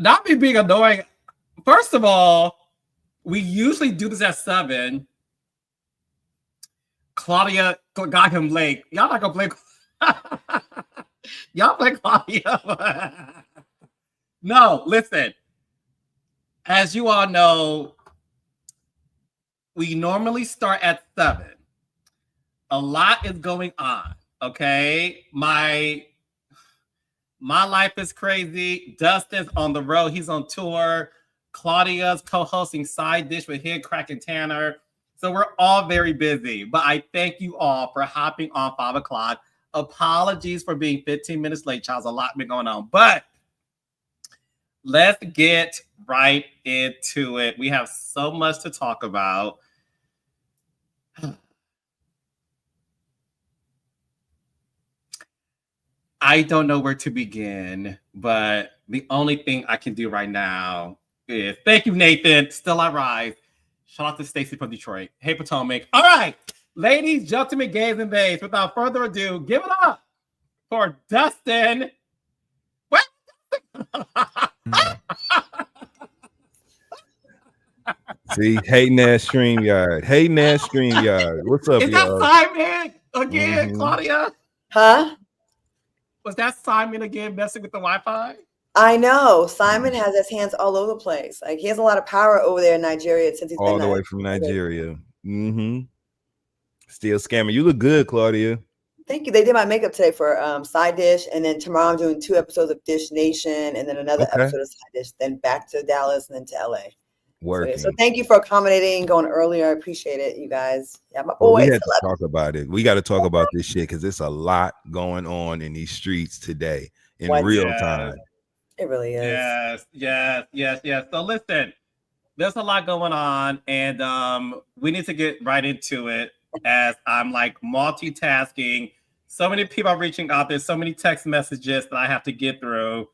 not me being annoying. First of all, we usually do this at 7. Claudia got him late. Y'all not gonna play. Y'all play Claudia. No, listen. As you all know, we normally start at 7. A lot is going on. Okay, my life is crazy. Dustin's on the road. He's on tour. Claudia's co-hosting Side Dish with Hid Crack and Tanner. So we're all very busy. But I thank you all for hopping on 5 o'clock. Apologies for being 15 minutes late, child. A lot been going on. But let's get right into it. We have so much to talk about. I don't know where to begin, but the only thing I can do right now is thank you, Nathan. Still I rise. Shout out to Stacy from Detroit. Hey, Potomac. All right, ladies, gentlemen, gays and bays, without further ado, give it up for Dustin. What? See, hating that StreamYard. Hating that StreamYard. What's up, y'all? Is that Simon again, Claudia? Huh? Was that Simon again messing with the Wi-Fi? I know. Simon has his hands all over the place. Like, he has a lot of power over there in Nigeria since he's all been the way from Nigeria. Still scamming. You look good, Claudia. Thank you. They did my makeup today for Side Dish, and then tomorrow I'm doing 2 episodes of Dish Nation, and then another episode of Side Dish, then back to Dallas, and then to LA. Working. So thank you for accommodating, going earlier. I appreciate it, you guys. Yeah, my boys. We had to talk about it. We got to talk about this shit because there's a lot going on in these streets today in real time. It really is. Yes. So listen, there's a lot going on, and we need to get right into it as I'm like multitasking. So many people are reaching out. There's so many text messages that I have to get through.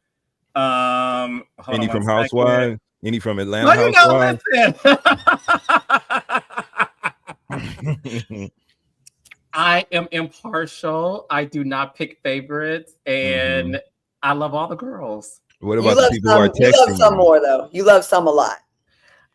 Any from Housewives? Any from Atlanta? No, you listen. I am impartial. I do not pick favorites, and I love all the girls. What about the people who are texting? You love some more, though. You love some a lot.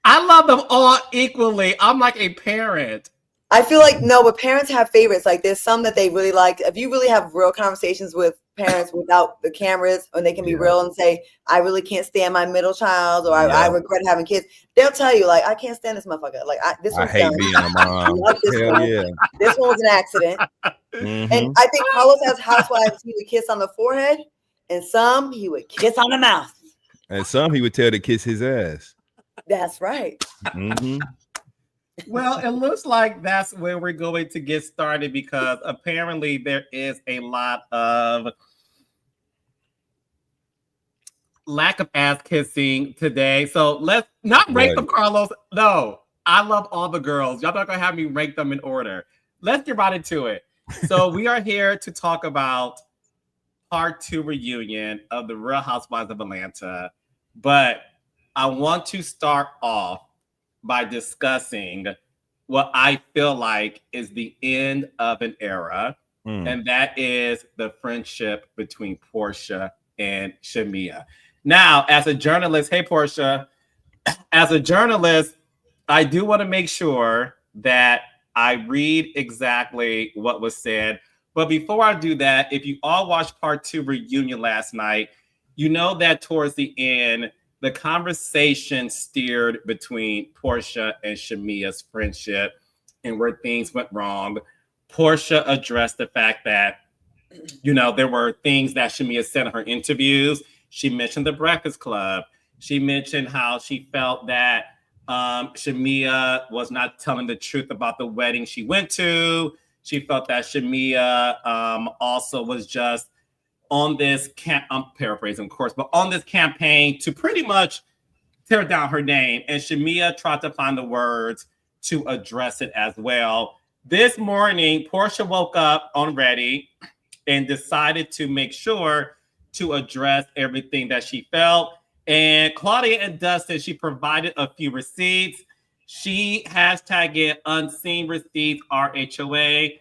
I love them all equally. I'm like a parent. I feel like, no, but parents have favorites. Like, there's some that they really like. If you really have real conversations with parents without the cameras, and they can be real and say, I really can't stand my middle child, or I regret having kids, they'll tell you, like, I can't stand this motherfucker. Like, this one's hate being a mom. This one was an accident. And I think Carlos has housewives he would kiss on the forehead, and some he would kiss on the mouth. And some he would tell to kiss his ass. That's right. Well, it looks like that's where we're going to get started because apparently there is a lot of lack of ass kissing today. So let's not rank them, Carlos. No, I love all the girls. Y'all not gonna have me rank them in order. Let's get right into it. So we are here to talk about part 2 reunion of the Real Housewives of Atlanta. But I want to start off by discussing what I feel like is the end of an era, and that is the friendship between Porsha and Shamea. Now, as a journalist, hey, Porsha, as a journalist, I do want to make sure that I read exactly what was said. But before I do that, if you all watched part 2 reunion last night, you know that towards the end, the conversation steered between Porsha and Shamea's friendship and where things went wrong. Porsha addressed the fact that, you know, there were things that Shamea said in her interviews. She mentioned the Breakfast Club. She mentioned how she felt that Shamea was not telling the truth about the wedding she went to. She felt that Shamea also was just on this I'm paraphrasing, of course, but on this campaign to pretty much tear down her name. And Shamea tried to find the words to address it as well. This morning, Porsha woke up on Ready and decided to make sure to address everything that she felt. And Claudia and Dustin, she provided a few receipts. She hashtagged unseen receipts, RHOA.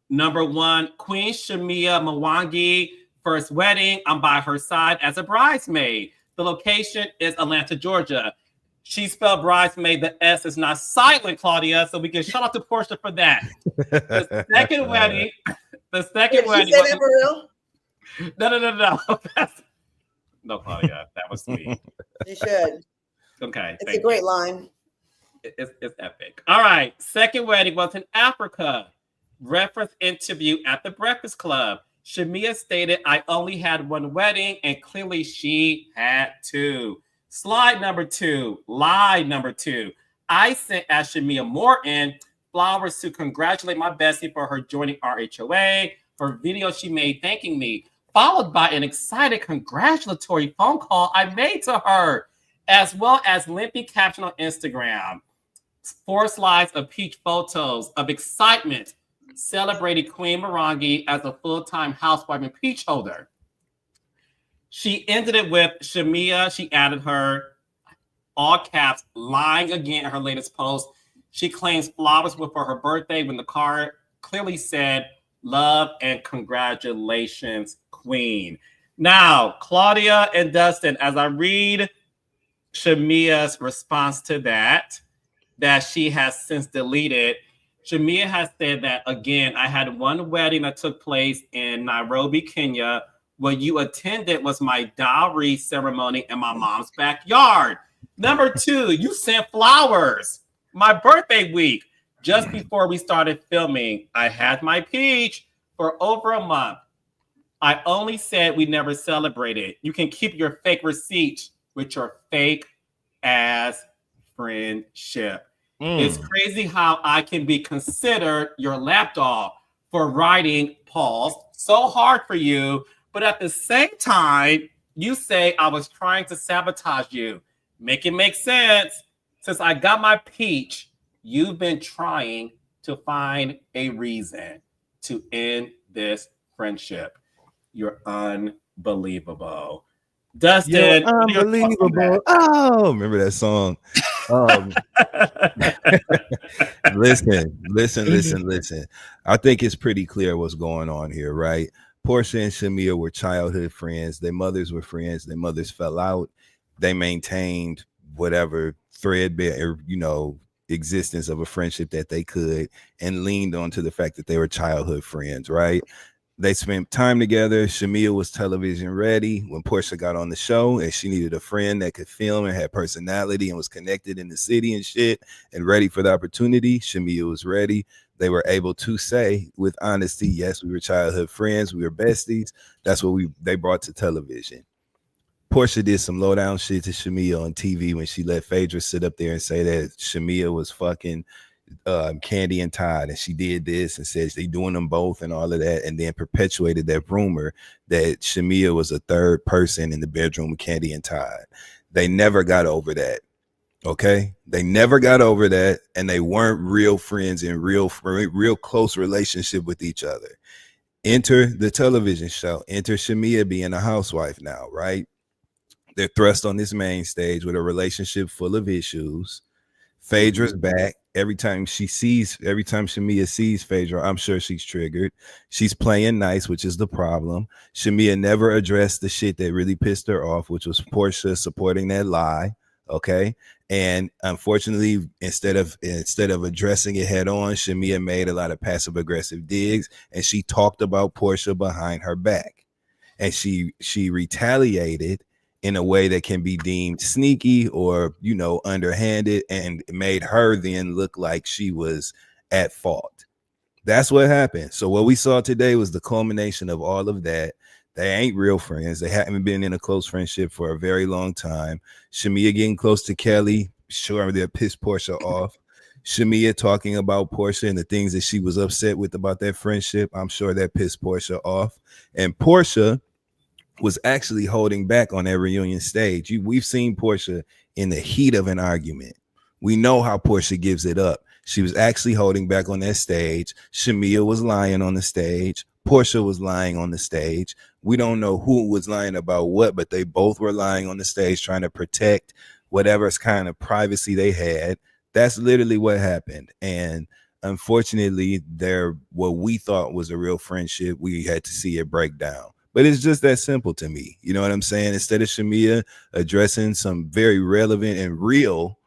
Number 1, Queen Shamea Mwangi, first wedding. I'm by her side as a bridesmaid. The location is Atlanta, Georgia. She spelled bridesmaid. The S is not silent, Claudia. So we can shout out to Porsha for that. The second wedding. The second wedding. She said that for real? No. No, Claudia, that was sweet. You should. Okay. It's a great line. It's epic. All right. Second wedding was in Africa. Reference interview at the Breakfast Club. Shamea stated, I only had one wedding, and clearly she had two. Slide number 2. Lie number 2. I sent Shamea Morton flowers to congratulate my bestie for her joining RHOA for video she made thanking me, followed by an excited congratulatory phone call I made to her, as well as lengthy caption on Instagram. 4 slides of peach photos of excitement celebrating Queen Morangi as a full-time housewife and peach holder. She ended it with Shamea. She added her, all caps, lying again in her latest post. She claims flowers were for her birthday when the card clearly said, love and congratulations, Queen. Now, Claudia and Dustin, as I read Shamea's response to that she has since deleted, Shamea has said that, again, I had one wedding that took place in Nairobi, Kenya. What you attended was my dowry ceremony in my mom's backyard. Number 2, you sent flowers. My birthday week, just before we started filming. I had my peach for over a month. I only said we never celebrated. You can keep your fake receipts with your fake ass friendship. It's crazy how I can be considered your lapdog for writing, pause, so hard for you, but at the same time, you say I was trying to sabotage you. Make it make sense. Since I got my peach, you've been trying to find a reason to end this friendship. You're unbelievable. Dustin, unbelievable. Oh, remember that song? Listen. I think it's pretty clear what's going on here, right? Porsha and Shamea were childhood friends. Their mothers were friends. Their mothers fell out. They maintained whatever threadbare, existence of a friendship that they could, and leaned on to the fact that they were childhood friends, right? They spent time together. Shamea was television ready when Porsha got on the show, and she needed a friend that could film and had personality and was connected in the city and shit and ready for the opportunity. Shamea was ready. They were able to say with honesty, yes, we were childhood friends. We were besties. That's what they brought to television. Porsha did some low down shit to Shamea on TV when she let Phaedra sit up there and say that Shamea was fucking Candy and Todd, and she did this and says they doing them both and all of that, and then perpetuated that rumor that Shamea was a third person in the bedroom with Candy and Todd. They never got over that. Okay, they never got over that, and they weren't real friends in real close relationship with each other. Enter the television show. Enter Shamea being a housewife now, right? They're thrust on this main stage with a relationship full of issues. Phaedra's back. Every time Shamea sees Phaedra, I'm sure she's triggered. She's playing nice, which is the problem. Shamea never addressed the shit that really pissed her off, which was Porsha supporting that lie. Okay. And unfortunately, instead of addressing it head on, Shamea made a lot of passive aggressive digs, and she talked about Porsha behind her back. And she retaliated in a way that can be deemed sneaky or, underhanded, and made her then look like she was at fault. That's what happened. So what we saw today was the culmination of all of that. They ain't real friends. They haven't been in a close friendship for a very long time. Shamea getting close to Kelly, sure, they'll piss Porsha off. Shamea talking about Porsha and the things that she was upset with about that friendship, I'm sure that pissed Porsha off. And Porsha was actually holding back on that reunion stage. We've seen Porsha in the heat of an argument. We know how Porsha gives it up. She was actually holding back on that stage. Shamea was lying on the stage. Porsha was lying on the stage. We don't know who was lying about what, but they both were lying on the stage trying to protect whatever kind of privacy they had. That's literally what happened. And unfortunately, what we thought was a real friendship, we had to see it break down. But it's just that simple to me. You know what I'm saying? Instead of Shamea addressing some very relevant and real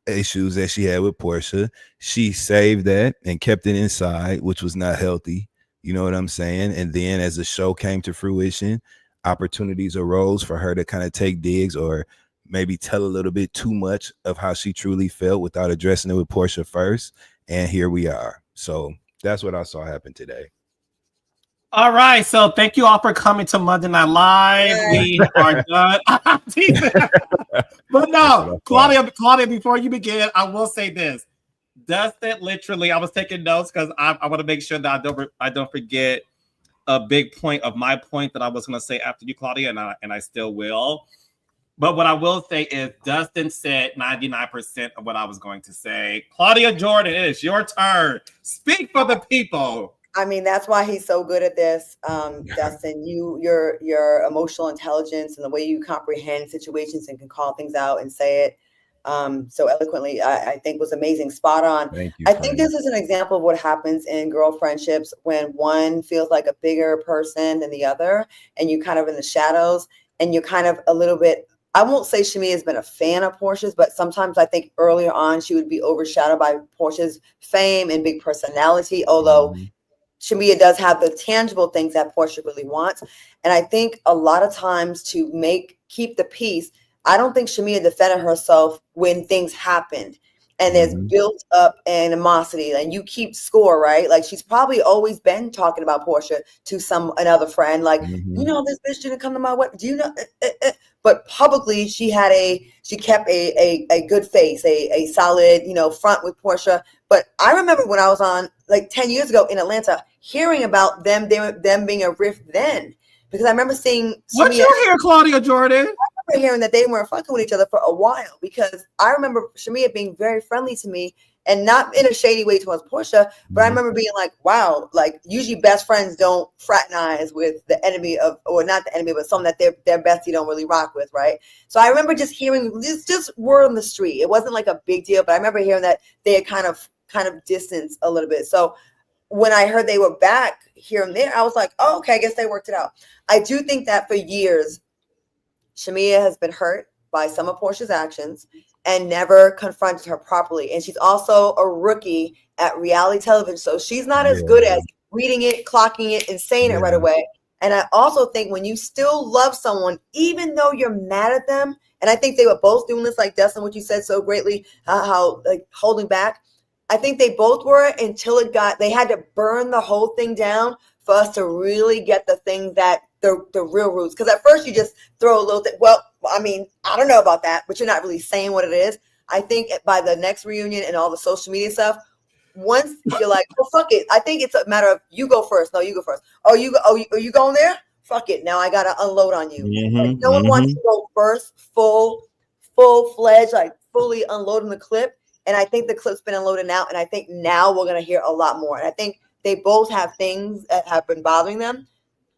issues that she had with Porsha, she saved that and kept it inside, which was not healthy. You know what I'm saying? And then as the show came to fruition, opportunities arose for her to kind of take digs or maybe tell a little bit too much of how she truly felt without addressing it with Porsha first. And here we are. So that's what I saw happen today. All right, so thank you all for coming to Monday Night Live. We are done. But no, Claudia, before you begin, I will say this. Dustin, literally, I was taking notes because I want to make sure that I don't forget a big point of my point that I was going to say after you, Claudia, and I still will. But what I will say is Dustin said 99% of what I was going to say. Claudia Jordan, it is your turn. Speak for the people. I mean, that's why he's so good at this, Dustin. Your emotional intelligence and the way you comprehend situations and can call things out and say it so eloquently, I think was amazing. Spot on. Thank you, I think this is an example of what happens in girl friendships when one feels like a bigger person than the other, and you kind of in the shadows, and you're kind of a little bit. I won't say Shamea has been a fan of Porsha's, but sometimes I think earlier on she would be overshadowed by Porsha's fame and big personality, although Shamea does have the tangible things that Porsha really wants. And I think a lot of times to keep the peace, I don't think Shamea defended herself when things happened and there's built up animosity and you keep score, right? Like she's probably always been talking about Porsha to another friend, like, you know, this bitch didn't come to my wedding. Do you know? But publicly she kept a good face, a solid, front with Porsha. But I remember when I was on like 10 years ago in Atlanta, hearing about them being a rift then, because I remember seeing. What you hear, Claudia Jordan? I remember hearing that they weren't fucking with each other for a while, because I remember Shamea being very friendly to me and not in a shady way towards Porsha, but I remember being like, wow, like usually best friends don't fraternize with the enemy or not the enemy, but someone that their bestie don't really rock with, right? So I remember just hearing just word on the street. It wasn't like a big deal, but I remember hearing that they had kind of distanced a little bit. So when I heard they were back here and there, I was like, oh, okay, I guess they worked it out. I do think that for years, Shamea has been hurt by some of Porsha's actions and never confronted her properly. And she's also a rookie at reality television. So she's not as good as reading it, clocking it, and saying it right away. And I also think when you still love someone, even though you're mad at them, and I think they were both doing this, like Dustin, what you said so greatly, how like holding back. I think they both were until they had to burn the whole thing down for us to really get the thing that the real roots. Because at first you just throw a little thing. Well, I mean, I don't know about that, but you're not really saying what it is. I think by the next reunion and all the social media stuff, once you're like, well, fuck it. I think it's a matter of you go first. No, you go first. Oh, are you going there? Fuck it. Now I got to unload on you. Like, no one wants to go first, full-fledged, like fully unloading the clip. And I think the clip's been unloaded now. And I think now we're going to hear a lot more. And I think they both have things that have been bothering them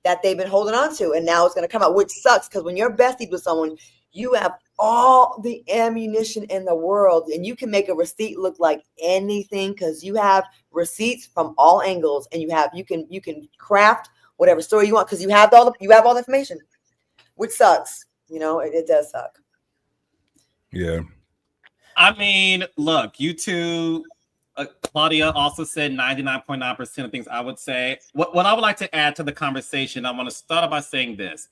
that they've been holding on to. And now it's going to come out, which sucks. Because when you're besties with someone, you have all the ammunition in the world. And you can make a receipt look like anything because you have receipts from all angles. And you can craft whatever story you want because you have all the information, which sucks. It does suck. Yeah. I mean, look, you two, Claudia also said 99.9% of things I would say. What I would like to add to the conversation, I want to start off by saying this.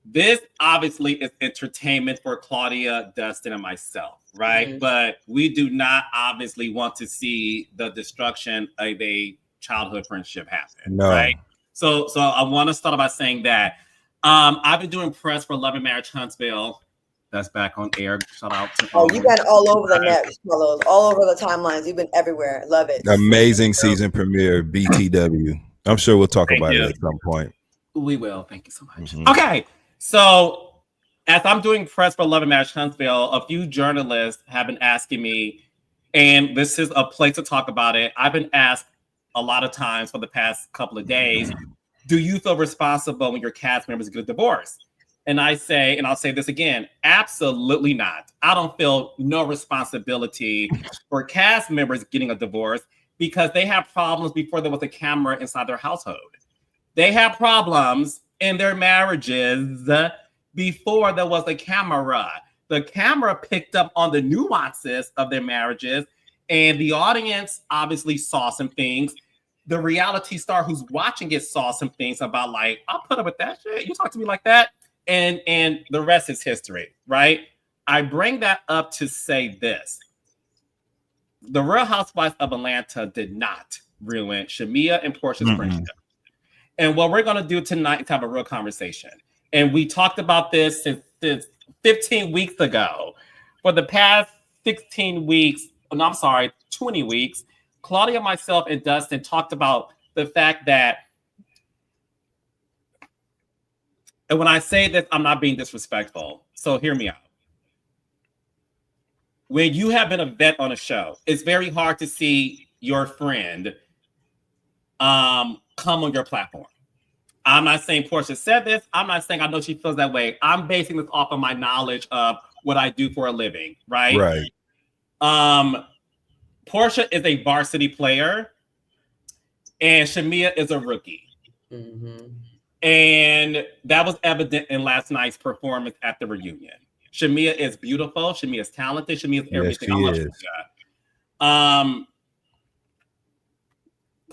This obviously is entertainment for Claudia, Dustin, and myself, right? But we do not obviously want to see the destruction of a childhood friendship happen, right? So I want to start off by saying that. I've been doing press for Love and Marriage Huntsville. That's back on air. Shout out to you've been all over the net, all over the timelines. You've been everywhere. Love it. Amazing season premiere, BTW. I'm sure we'll talk about it at some point. We will. Thank you so much. Okay. So as I'm doing press for Love and Marriage Huntsville, a few journalists have been asking me, and this is a place to talk about it. I've been asked a lot of times for the past couple of days, do you feel responsible when your cast members get a divorce? And I say, and I'll say this again, absolutely not. I don't feel no responsibility for cast members getting a divorce because they have problems before there was a camera inside their household. They had problems in their marriages before there was a camera. The camera picked up on the nuances of their marriages, and the audience obviously saw some things. The reality star who's watching it saw some things about, like, I'll put up with that shit. You talk to me like that. And the rest is history, right? I bring that up to say this. The Real Housewives of Atlanta did not ruin Shamea and Porsha's friendship. And what we're going to do tonight is have a real conversation. And we talked about this since 15 weeks ago. For the past 16 weeks, 20 weeks, Claudia, myself, and Dustin talked about the fact that, and when I say this, I'm not being disrespectful, so hear me out. When you have been a vet on a show, it's very hard to see your friend come on your platform. I'm not saying Porsha said this. I'm not saying I know she feels that way. I'm basing this off of my knowledge of what I do for a living, right? Right. Porsha is a varsity player, and Shamea is a rookie. Mm-hmm. And that was evident in last night's performance at the reunion. Shamea is beautiful. Shamea is talented. Shamea is everything. Yes, she is.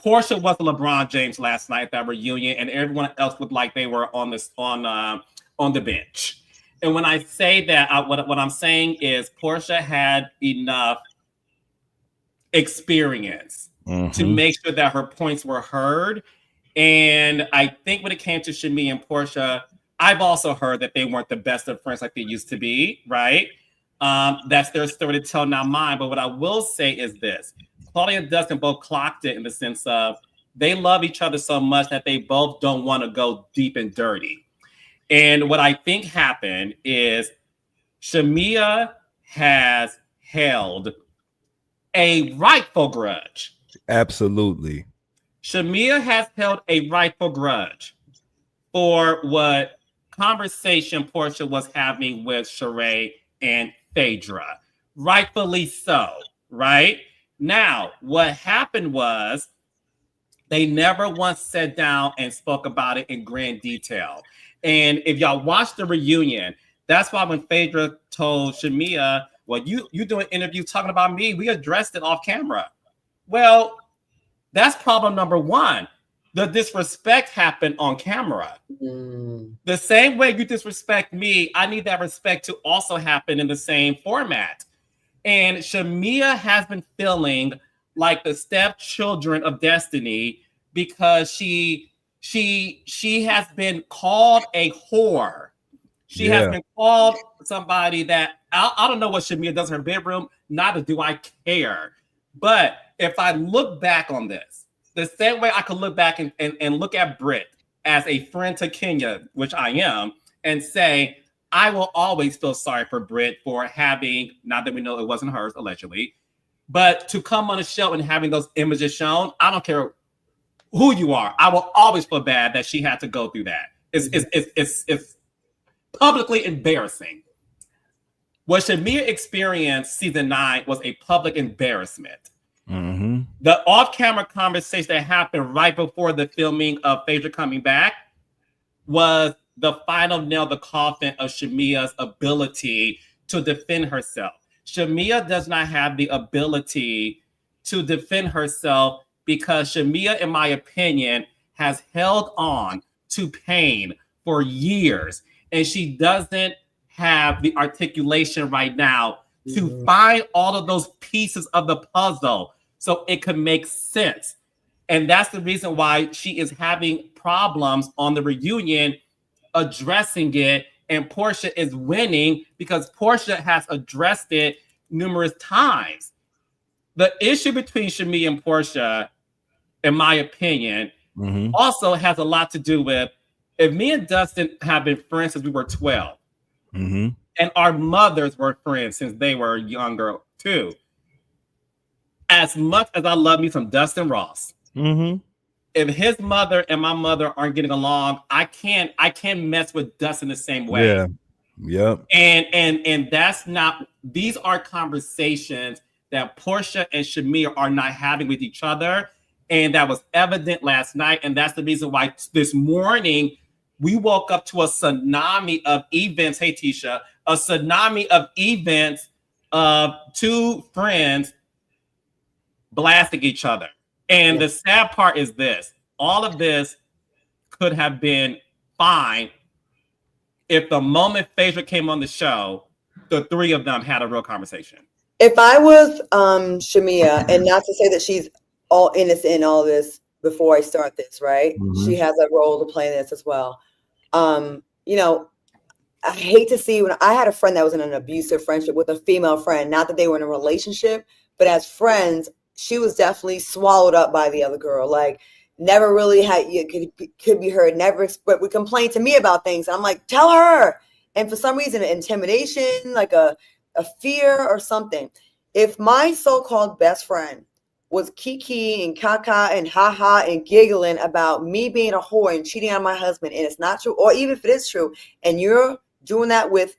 Porsha was LeBron James last night at that reunion, and everyone else looked like they were on the bench. And when I say that, what I'm saying is Porsha had enough experience to make sure that her points were heard. And I think when it came to Shamea and Porsha, I've also heard that they weren't the best of friends like they used to be, right? That's their story to tell, not mine. But what I will say is this. Claudia and Dustin both clocked it in the sense of they love each other so much that they both don't want to go deep and dirty. And what I think happened is Shamea has held a rightful grudge. Absolutely. Shamea has held a rightful grudge for what conversation Porsha was having with Sheree and Phaedra. Rightfully so, right? Now, what happened was they never once sat down and spoke about it in grand detail. And if y'all watch the reunion, that's why when Phaedra told Shamea, well, you do an interview talking about me, we addressed it off camera. Well, that's problem number one. The disrespect happened on camera. The same way you disrespect me, I need that respect to also happen in the same format. And Shamea has been feeling like the stepchildren of destiny because she has been called a whore. She has been called somebody that I don't know what Shamea does in her bedroom. Neither do I care. But if I look back on this, the same way I could look back and look at Britt as a friend to Kenya, which I am, and say, I will always feel sorry for Britt for having, not that we know it wasn't hers, allegedly, but to come on a show and having those images shown, I don't care who you are. I will always feel bad that she had to go through that. It's publicly embarrassing. What Shamea experienced season 9 was a public embarrassment. The off-camera conversation that happened right before the filming of Phaedra coming back was the final nail in the coffin of Shamea's ability to defend herself. Shamea does not have the ability to defend herself because Shamea, in my opinion, has held on to pain for years, and she doesn't have the articulation right now to find all of those pieces of the puzzle so it could make sense. And that's the reason why she is having problems on the reunion addressing it, and Porsha is winning because Porsha has addressed it numerous times. The issue between Shamea and Porsha, in my opinion, also has a lot to do with, if me and Dustin have been friends since we were 12, and our mothers were friends since they were younger too. As much as I love me some Dustin Ross, if his mother and my mother aren't getting along, I can't mess with Dustin the same way. And that's not, these are conversations that Porsha and Shamea are not having with each other. And that was evident last night. And that's the reason why this morning we woke up to a tsunami of events. Hey, Tisha, a tsunami of events of two friends blasting each other. And the sad part is this: all of this could have been fine if the moment Phaedra came on the show, the three of them had a real conversation. If I was Shamea, and not to say that she's all innocent in all this before I start this, right? She has a role to play in this as well. You know, I hate to see, when I had a friend that was in an abusive friendship with a female friend, not that they were in a relationship, but as friends, she was definitely swallowed up by the other girl. Like, never really had, you could be heard, never, but would complain to me about things. And I'm like, tell her. And for some reason, intimidation, like a fear or something. If my so-called best friend was kiki and kaka and haha and giggling about me being a whore and cheating on my husband, and it's not true, or even if it is true, and you're doing that with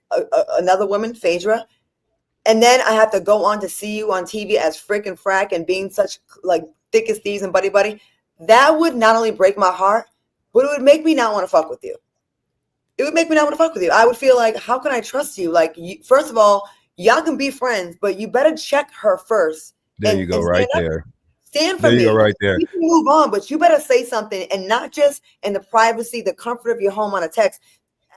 another woman, Phaedra, and then I have to go on to see you on TV as frick and frack and being such like thick as thieves and buddy buddy, that would not only break my heart, but it would make me not want to fuck with you. It would make me not want to fuck with you. I would feel like, how can I trust you? Like, first of all, y'all can be friends, but you better check her first. There you go, right there. Stand for me. There you go, right there. You can move on, but you better say something, and not just in the privacy, the comfort of your home on a text,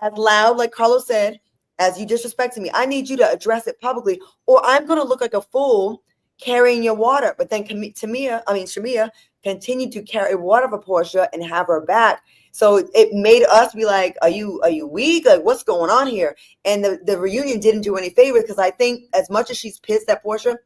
as loud, like Carlos said, as you disrespected me. I need you to address it publicly, or I'm going to look like a fool carrying your water. But then Shamea continued to carry water for Porsha and have her back. So it made us be like, are you weak? Like, what's going on here? And the reunion didn't do any favors, because I think as much as she's pissed at Porsha,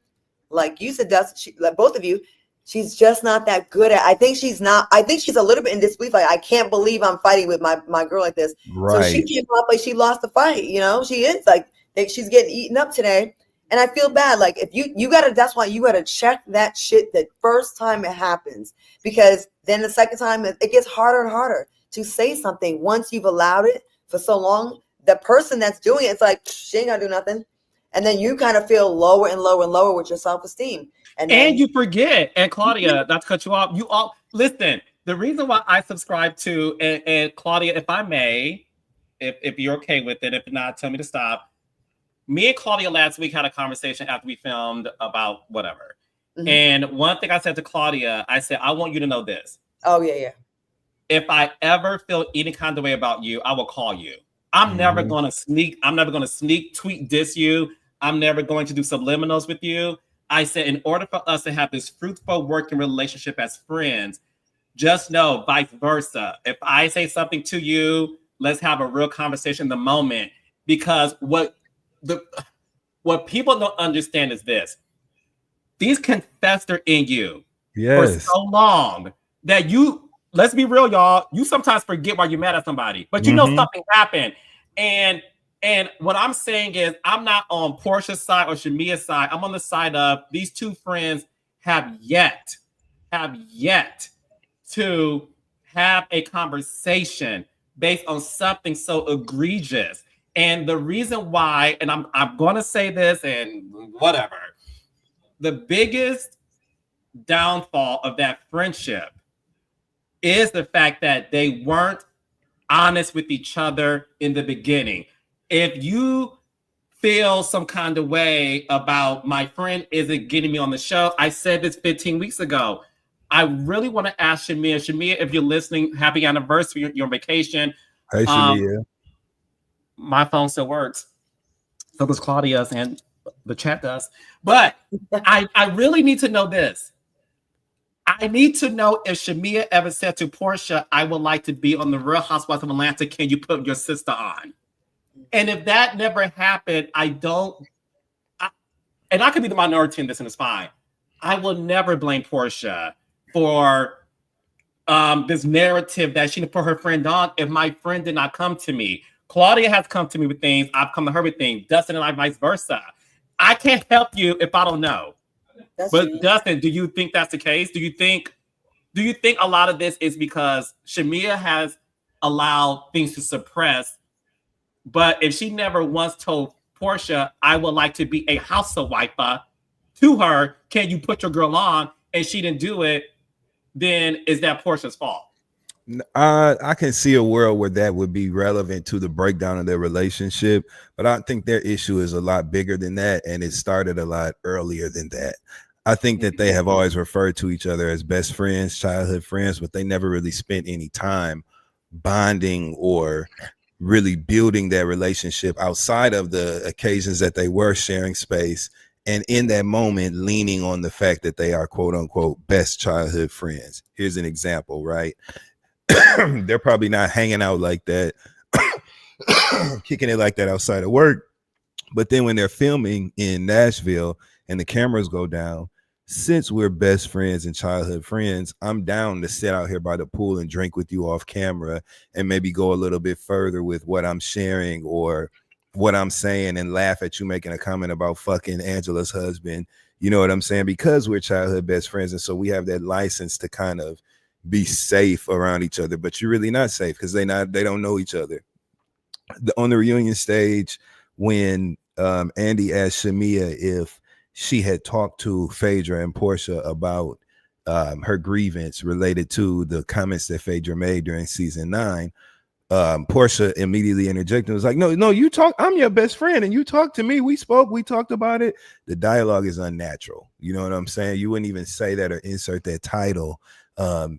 like you said, like both of you, she's just not that good at. I think she's a little bit in disbelief. Like, I can't believe I'm fighting with my girl like this. Right. So she came off like she lost the fight. You know, she is like she's getting eaten up today. And I feel bad. Like, if you gotta, that's why you gotta check that shit the first time it happens, because then the second time it gets harder and harder to say something. Once you've allowed it for so long, the person that's doing it's like, she ain't gonna do nothing. And then you kind of feel lower and lower and lower with your self-esteem. And you forget, and Claudia, not to cut you off, you all listen. The reason why I subscribe to, and Claudia, if I may, if you're okay with it, if not, tell me to stop. Me and Claudia last week had a conversation after we filmed about whatever. And one thing I said to Claudia, I said, I want you to know this. Oh, yeah. If I ever feel any kind of way about you, I will call you. I'm never going to sneak tweet diss you. I'm never going to do subliminals with you. I said, in order for us to have this fruitful working relationship as friends, just know vice versa. If I say something to you, let's have a real conversation in the moment. Because what people don't understand is this. These can fester in you for so long that you, let's be real, y'all, you sometimes forget why you're mad at somebody, but you know something happened. And what I'm saying is, I'm not on Porsha's side or Shamea's side. I'm on the side of these two friends have yet to have a conversation based on something so egregious. And the reason why, and I'm going to say this and whatever, the biggest downfall of that friendship is the fact that they weren't honest with each other in the beginning. If you feel some kind of way about my friend isn't getting me on the show, I said this 15 weeks ago. I really want to ask Shamea. Shamea, if you're listening, happy anniversary, you're on vacation. Hey, Shamea. My phone still works. So does Claudia's, and the chat does. But I really need to know this. I need to know if Shamea ever said to Porsha, I would like to be on the Real Housewives of Atlanta. Can you put your sister on? And if that never happened, and I could be the minority in this, and it's fine. I will never blame Porsha for this narrative that she didn't put her friend on if my friend did not come to me. Claudia has come to me with things. I've come to her with things. Dustin and I, vice versa. I can't help you if I don't know. But Dustin, do you think that's the case? Do you think a lot of this is because Shamea has allowed things to suppress? But if she never once told Porsha, I would like to be a housewife to her, can you put your girl on? And she didn't do it. then is that Porsha's fault? I can see a world where that would be relevant to the breakdown of their relationship, but I think their issue is a lot bigger than that, and it started a lot earlier than that. I think that they have always referred to each other as best friends, childhood friends, but they never really spent any time bonding or really building that relationship outside of the occasions that they were sharing space, and in that moment leaning on the fact that they are quote unquote best childhood friends. Here's an example, right? They're probably not hanging out like that, kicking it like that outside of work. But then when they're filming in Nashville and the cameras go down, since we're best friends and childhood friends, I'm down to sit out here by the pool and drink with you off camera and maybe go a little bit further with what I'm sharing or what I'm saying and laugh at you making a comment about fucking Angela's husband. You know what I'm saying? Because we're childhood best friends. And so we have that license to kind of be safe around each other, but you're really not safe because they don't know each other. On the reunion stage, when Andy asked Shamea if she had talked to Phaedra and Porsha about her grievance related to the comments that Phaedra made during season 9, Porsha immediately interjected and was like, no, you talk, I'm your best friend and you talked to me. We talked about it. The dialogue is unnatural. You know what I'm saying? You wouldn't even say that or insert that title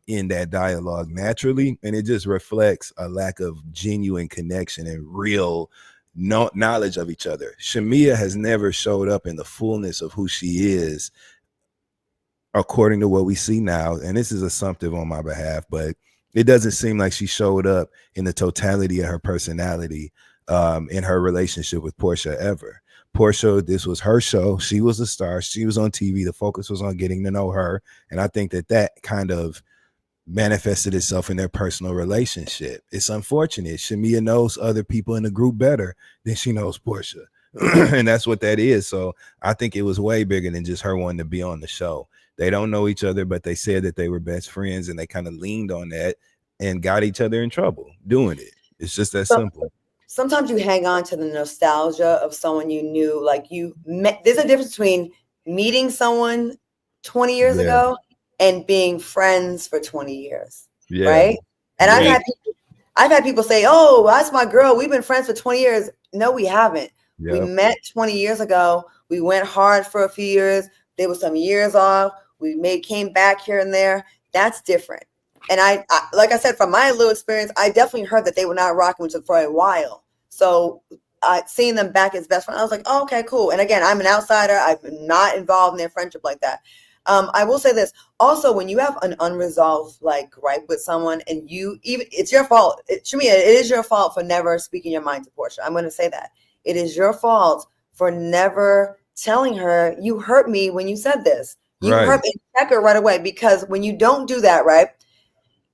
in that dialogue naturally, and it just reflects a lack of genuine connection and real knowledge of each other. Shamea has never showed up in the fullness of who she is according to what we see now, and this is assumptive on my behalf, but it doesn't seem like she showed up in the totality of her personality in her relationship with Porsha ever. Porsha, this was her show. She was a star. She was on TV. The focus was on getting to know her. And I think that kind of manifested itself in their personal relationship. It's unfortunate. Shamea knows other people in the group better than she knows Porsha. And that's what that is. So I think it was way bigger than just her wanting to be on the show. They don't know each other, but they said that they were best friends and they kind of leaned on that and got each other in trouble doing it. It's just that simple. Sometimes you hang on to the nostalgia of someone you knew, like you met. There's a difference between meeting someone 20 years ago and being friends for 20 years. Right. And I've had people say, oh, that's my girl. We've been friends for 20 years. No, we haven't. We met 20 years ago. We went hard for a few years. There were some years off. We came back here and there. That's different. And I like I said, from my little experience, I definitely heard that they were not rocking with each other for a while. So seeing them back as best friends, I was like, oh, okay, cool. And again, I'm an outsider. I'm not involved in their friendship like that. I will say this. Also, when you have an unresolved like gripe with someone and it's your fault. Shamea, it is your fault for never speaking your mind to Porsha. I'm going to say that. It is your fault for never telling her, you hurt me when you said this. You hurt me. Check her right away, because when you don't do that, right,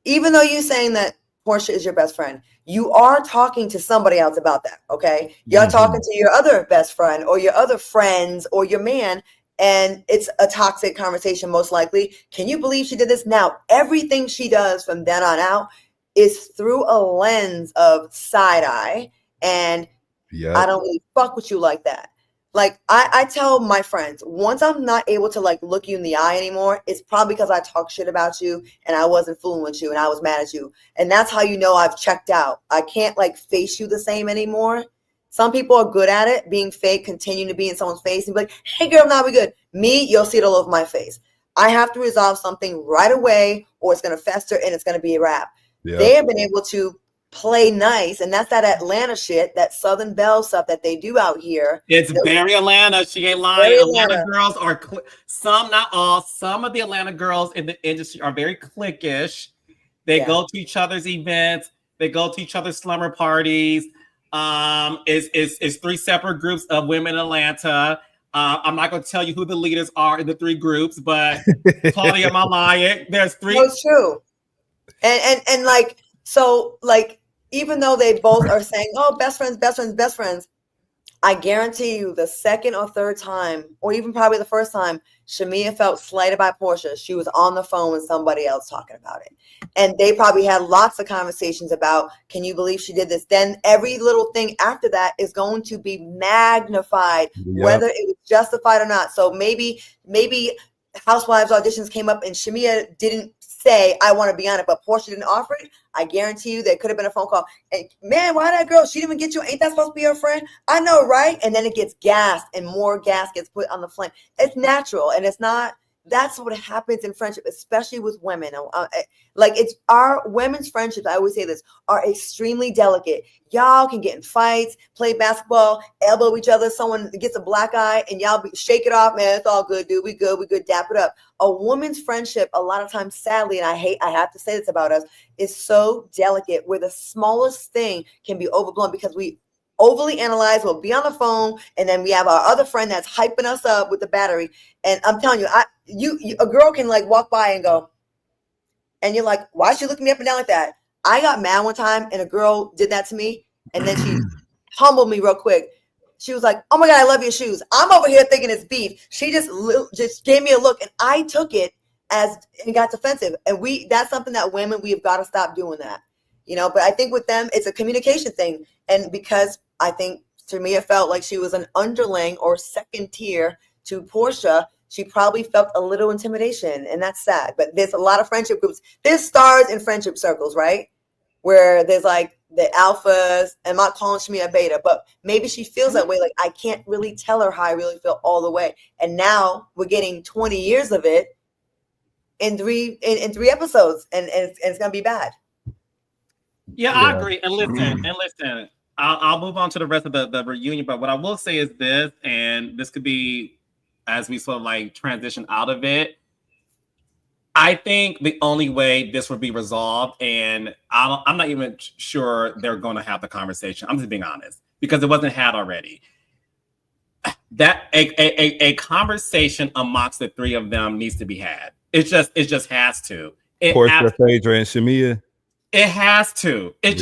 even though you're saying that Porsha is your best friend, you are talking to somebody else about that, okay? You're talking to your other best friend or your other friends or your man, and it's a toxic conversation most likely. Can you believe she did this? Now, everything she does from then on out is through a lens of side eye, and I don't really fuck with you like that. Like I tell my friends, once I'm not able to like look you in the eye anymore, it's probably because I talk shit about you and I wasn't fooling with you and I was mad at you. And that's how you know I've checked out. I can't like face you the same anymore. Some people are good at it, being fake, continuing to be in someone's face and be like, hey girl, now we good. Me, you'll see it all over my face. I have to resolve something right away or it's going to fester and it's going to be a wrap. They have been able to play nice, and that's that Atlanta shit, that Southern Belle stuff that they do out here. It's very Atlanta. She ain't lying. Atlanta girls are some, not all. Some of the Atlanta girls in the industry are very cliquish. They go to each other's events. They go to each other's slumber parties. It's 3 separate groups of women in Atlanta. I'm not going to tell you who the leaders are in the 3 groups, but Claudia Malaya, there's 3. No, it's true. And like, so like, even though they both are saying, oh, best friends, best friends, best friends, I guarantee you the second or third time, or even probably the first time, Shamea felt slighted by Porsha, she was on the phone with somebody else talking about it. And they probably had lots of conversations about, can you believe she did this? Then every little thing after that is going to be magnified, whether it was justified or not. So maybe Housewives auditions came up and Shamea didn't say, I want to be on it, but Porsha didn't offer it, I guarantee you there could have been a phone call. And man, why that girl? She didn't even get you. Ain't that supposed to be your friend? I know, right? And then it gets gassed and more gas gets put on the flame. It's natural. And it's not, that's what happens in friendship, especially with women. Like it's our women's friendships. I always say this are extremely delicate. Y'all can get in fights, play basketball, elbow each other. Someone gets a black eye and y'all shake it off, man. It's all good, dude. We good, dap it up. A woman's friendship, a lot of times, sadly, and I have to say this about us, is so delicate where the smallest thing can be overblown because we overly analyze. We'll be on the phone, and then we have our other friend that's hyping us up with the battery. And I'm telling you, a girl can like walk by and go, and you're like, why is she looking me up and down like that? I got mad one time, and a girl did that to me, and then she humbled me real quick. She was like, oh my God, I love your shoes. I'm over here thinking it's beef. She just gave me a look, and I took it as it got defensive. And that's something that women, we've got to stop doing that. You know, but I think with them, it's a communication thing. And because I think Shamea felt like she was an underling or second tier to Porsha, she probably felt a little intimidation, and that's sad. But there's a lot of friendship groups. There's stars in friendship circles, right? Where there's like the alphas. I'm not calling Shamea a beta, but maybe she feels that way. Like I can't really tell her how I really feel all the way. And now we're getting 20 years of it in three episodes, and it's gonna be bad. Yeah, I agree. And listen, I'll move on to the rest of the reunion. But what I will say is this, and this could be as we sort of like transition out of it. I think the only way this would be resolved, and I'm not even sure they're going to have the conversation. I'm just being honest because it wasn't had already. That a conversation amongst the three of them needs to be had. It just has to. Porsha, Phaedra, and Shamea. It has to. It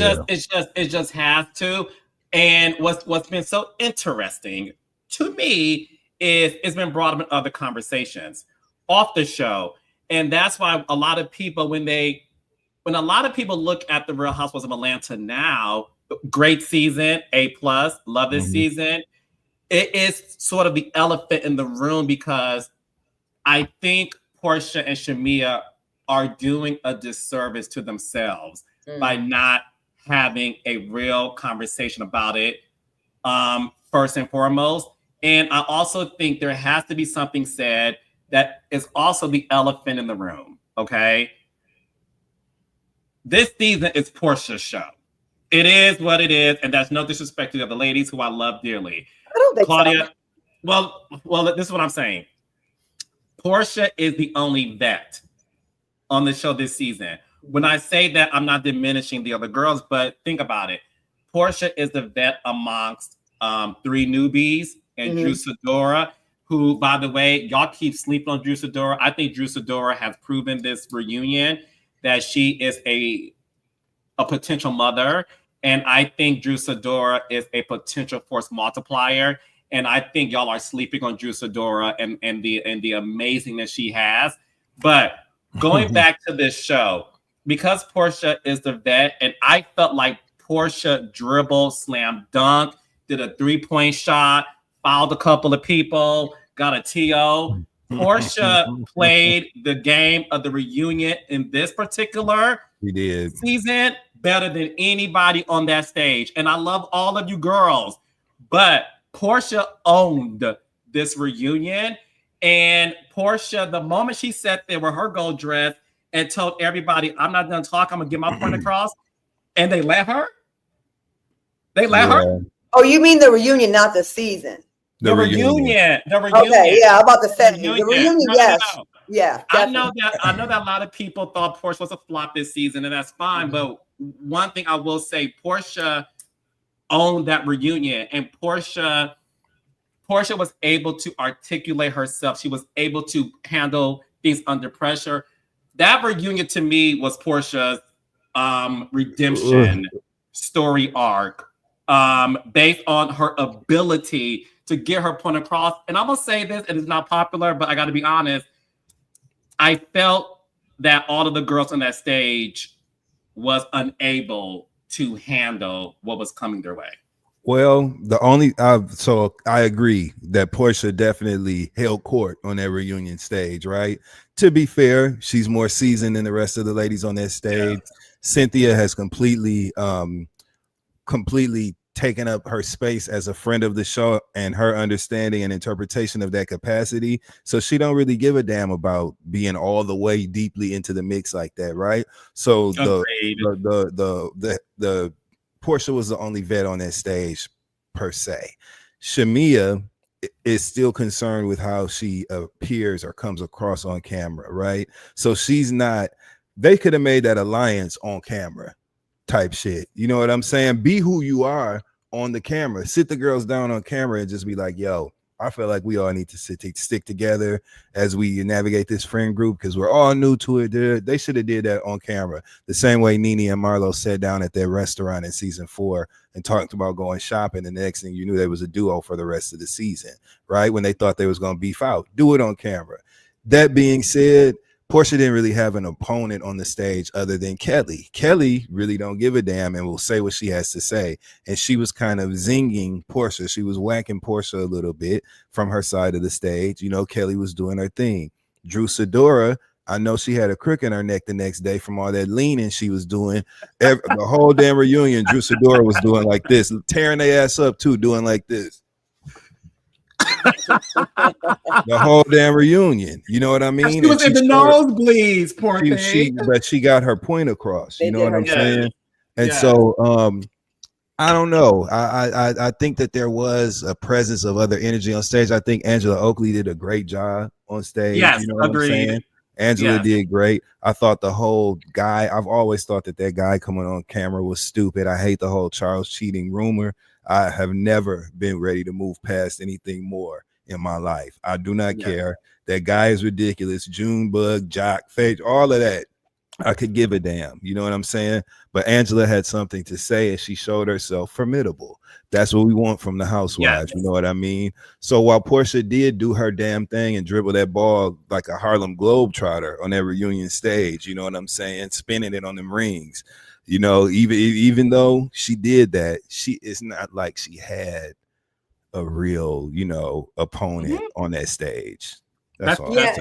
just has to. And what's been so interesting to me is it's been brought up in other conversations off the show. And that's why a lot of people, when a lot of people look at the Real Housewives of Atlanta now, great season, A+, love this season. It is sort of the elephant in the room because I think Porsha and Shamea are doing a disservice to themselves by not having a real conversation about it, first and foremost. And I also think there has to be something said that is also the elephant in the room, okay? This season is Porsha's show. It is what it is, and that's no disrespect to the other ladies who I love dearly. I don't think Claudia, so. Well, this is what I'm saying. Porsha is the only vet on the show this season. When I say that, I'm not diminishing the other girls, but think about it. Porsha is the vet amongst three newbies and Drew Sidora, who, by the way, y'all keep sleeping on Drew Sidora. I think Drew Sidora has proven this reunion that she is a potential mother. And I think Drew Sidora is a potential force multiplier. And I think y'all are sleeping on Drew Sidora and the amazingness she has. But going back to this show, because Porsha is the vet, and I felt like Porsha dribbled, slam dunk, did a 3-point shot, fouled a couple of people, got a TO. Porsha played the game of the reunion in this particular season better than anybody on that stage. And I love all of you girls, but Porsha owned this reunion. And Porsha, the moment she sat there with her gold dress and told everybody, I'm not done talking, I'm gonna get my point across, and they let her. They let her. Oh, you mean the reunion, not the season? The reunion. Okay, yeah, I'm about to say the reunion. Yes, no. Yeah. Definitely. I know that a lot of people thought Porsha was a flop this season, and that's fine. But one thing I will say, Porsha owned that reunion, and Porsha was able to articulate herself. She was able to handle things under pressure. That reunion to me was Porsha's redemption story arc, based on her ability to get her point across. And I'm gonna say this, and it's not popular, but I got to be honest. I felt that all of the girls on that stage was unable to handle what was coming their way. Well, so I agree that Porsha definitely held court on that reunion stage, right? To be fair, she's more seasoned than the rest of the ladies on that stage. Yeah. Cynthia has completely taken up her space as a friend of the show and her understanding and interpretation of that capacity. So she don't really give a damn about being all the way deeply into the mix like that, right? So the Porsha was the only vet on that stage per se. Shamea is still concerned with how she appears or comes across on camera, right? So she's not. They could have made that alliance on camera type shit. You know what I'm saying? Be who you are on the camera. Sit the girls down on camera and just be like, yo, I feel like we all need to stick together as we navigate this friend group because we're all new to it. They should have did that on camera. The same way Nene and Marlo sat down at their restaurant in season 4 and talked about going shopping. And the next thing you knew, there was a duo for the rest of the season, right? When they thought they was going to beef out. Do it on camera. That being said, Porsha didn't really have an opponent on the stage other than Kelly. Kelly really don't give a damn and will say what she has to say. And she was kind of zinging Porsha. She was whacking Porsha a little bit from her side of the stage. You know, Kelly was doing her thing. Drew Sidora, I know she had a crook in her neck the next day from all that leaning she was doing. The whole damn reunion, Drew Sidora was doing like this, tearing their ass up too, doing like this. The whole damn reunion, you know what I mean? She was in the nosebleeds, poor thing. But she got her point across. You know what I'm saying? And yeah. So, I don't know. I think that there was a presence of other energy on stage. I think Angela Oakley did a great job on stage. Yes, you know what agreed. I'm saying? Angela did great. I thought the whole guy. I've always thought that guy coming on camera was stupid. I hate the whole Charles cheating rumor. I have never been ready to move past anything more in my life. I do not care. That guy is ridiculous. Junebug, Jock, Phaedra, all of that. I could give a damn. You know what I'm saying? But Angela had something to say and she showed herself formidable. That's what we want from the housewives. You know what I mean? So while Porsha did do her damn thing and dribble that ball like a Harlem Globetrotter on that reunion stage, you know what I'm saying? Spinning it on them rings. You know, even though she did that, it's not like she had a real, opponent on that stage. That's all. That's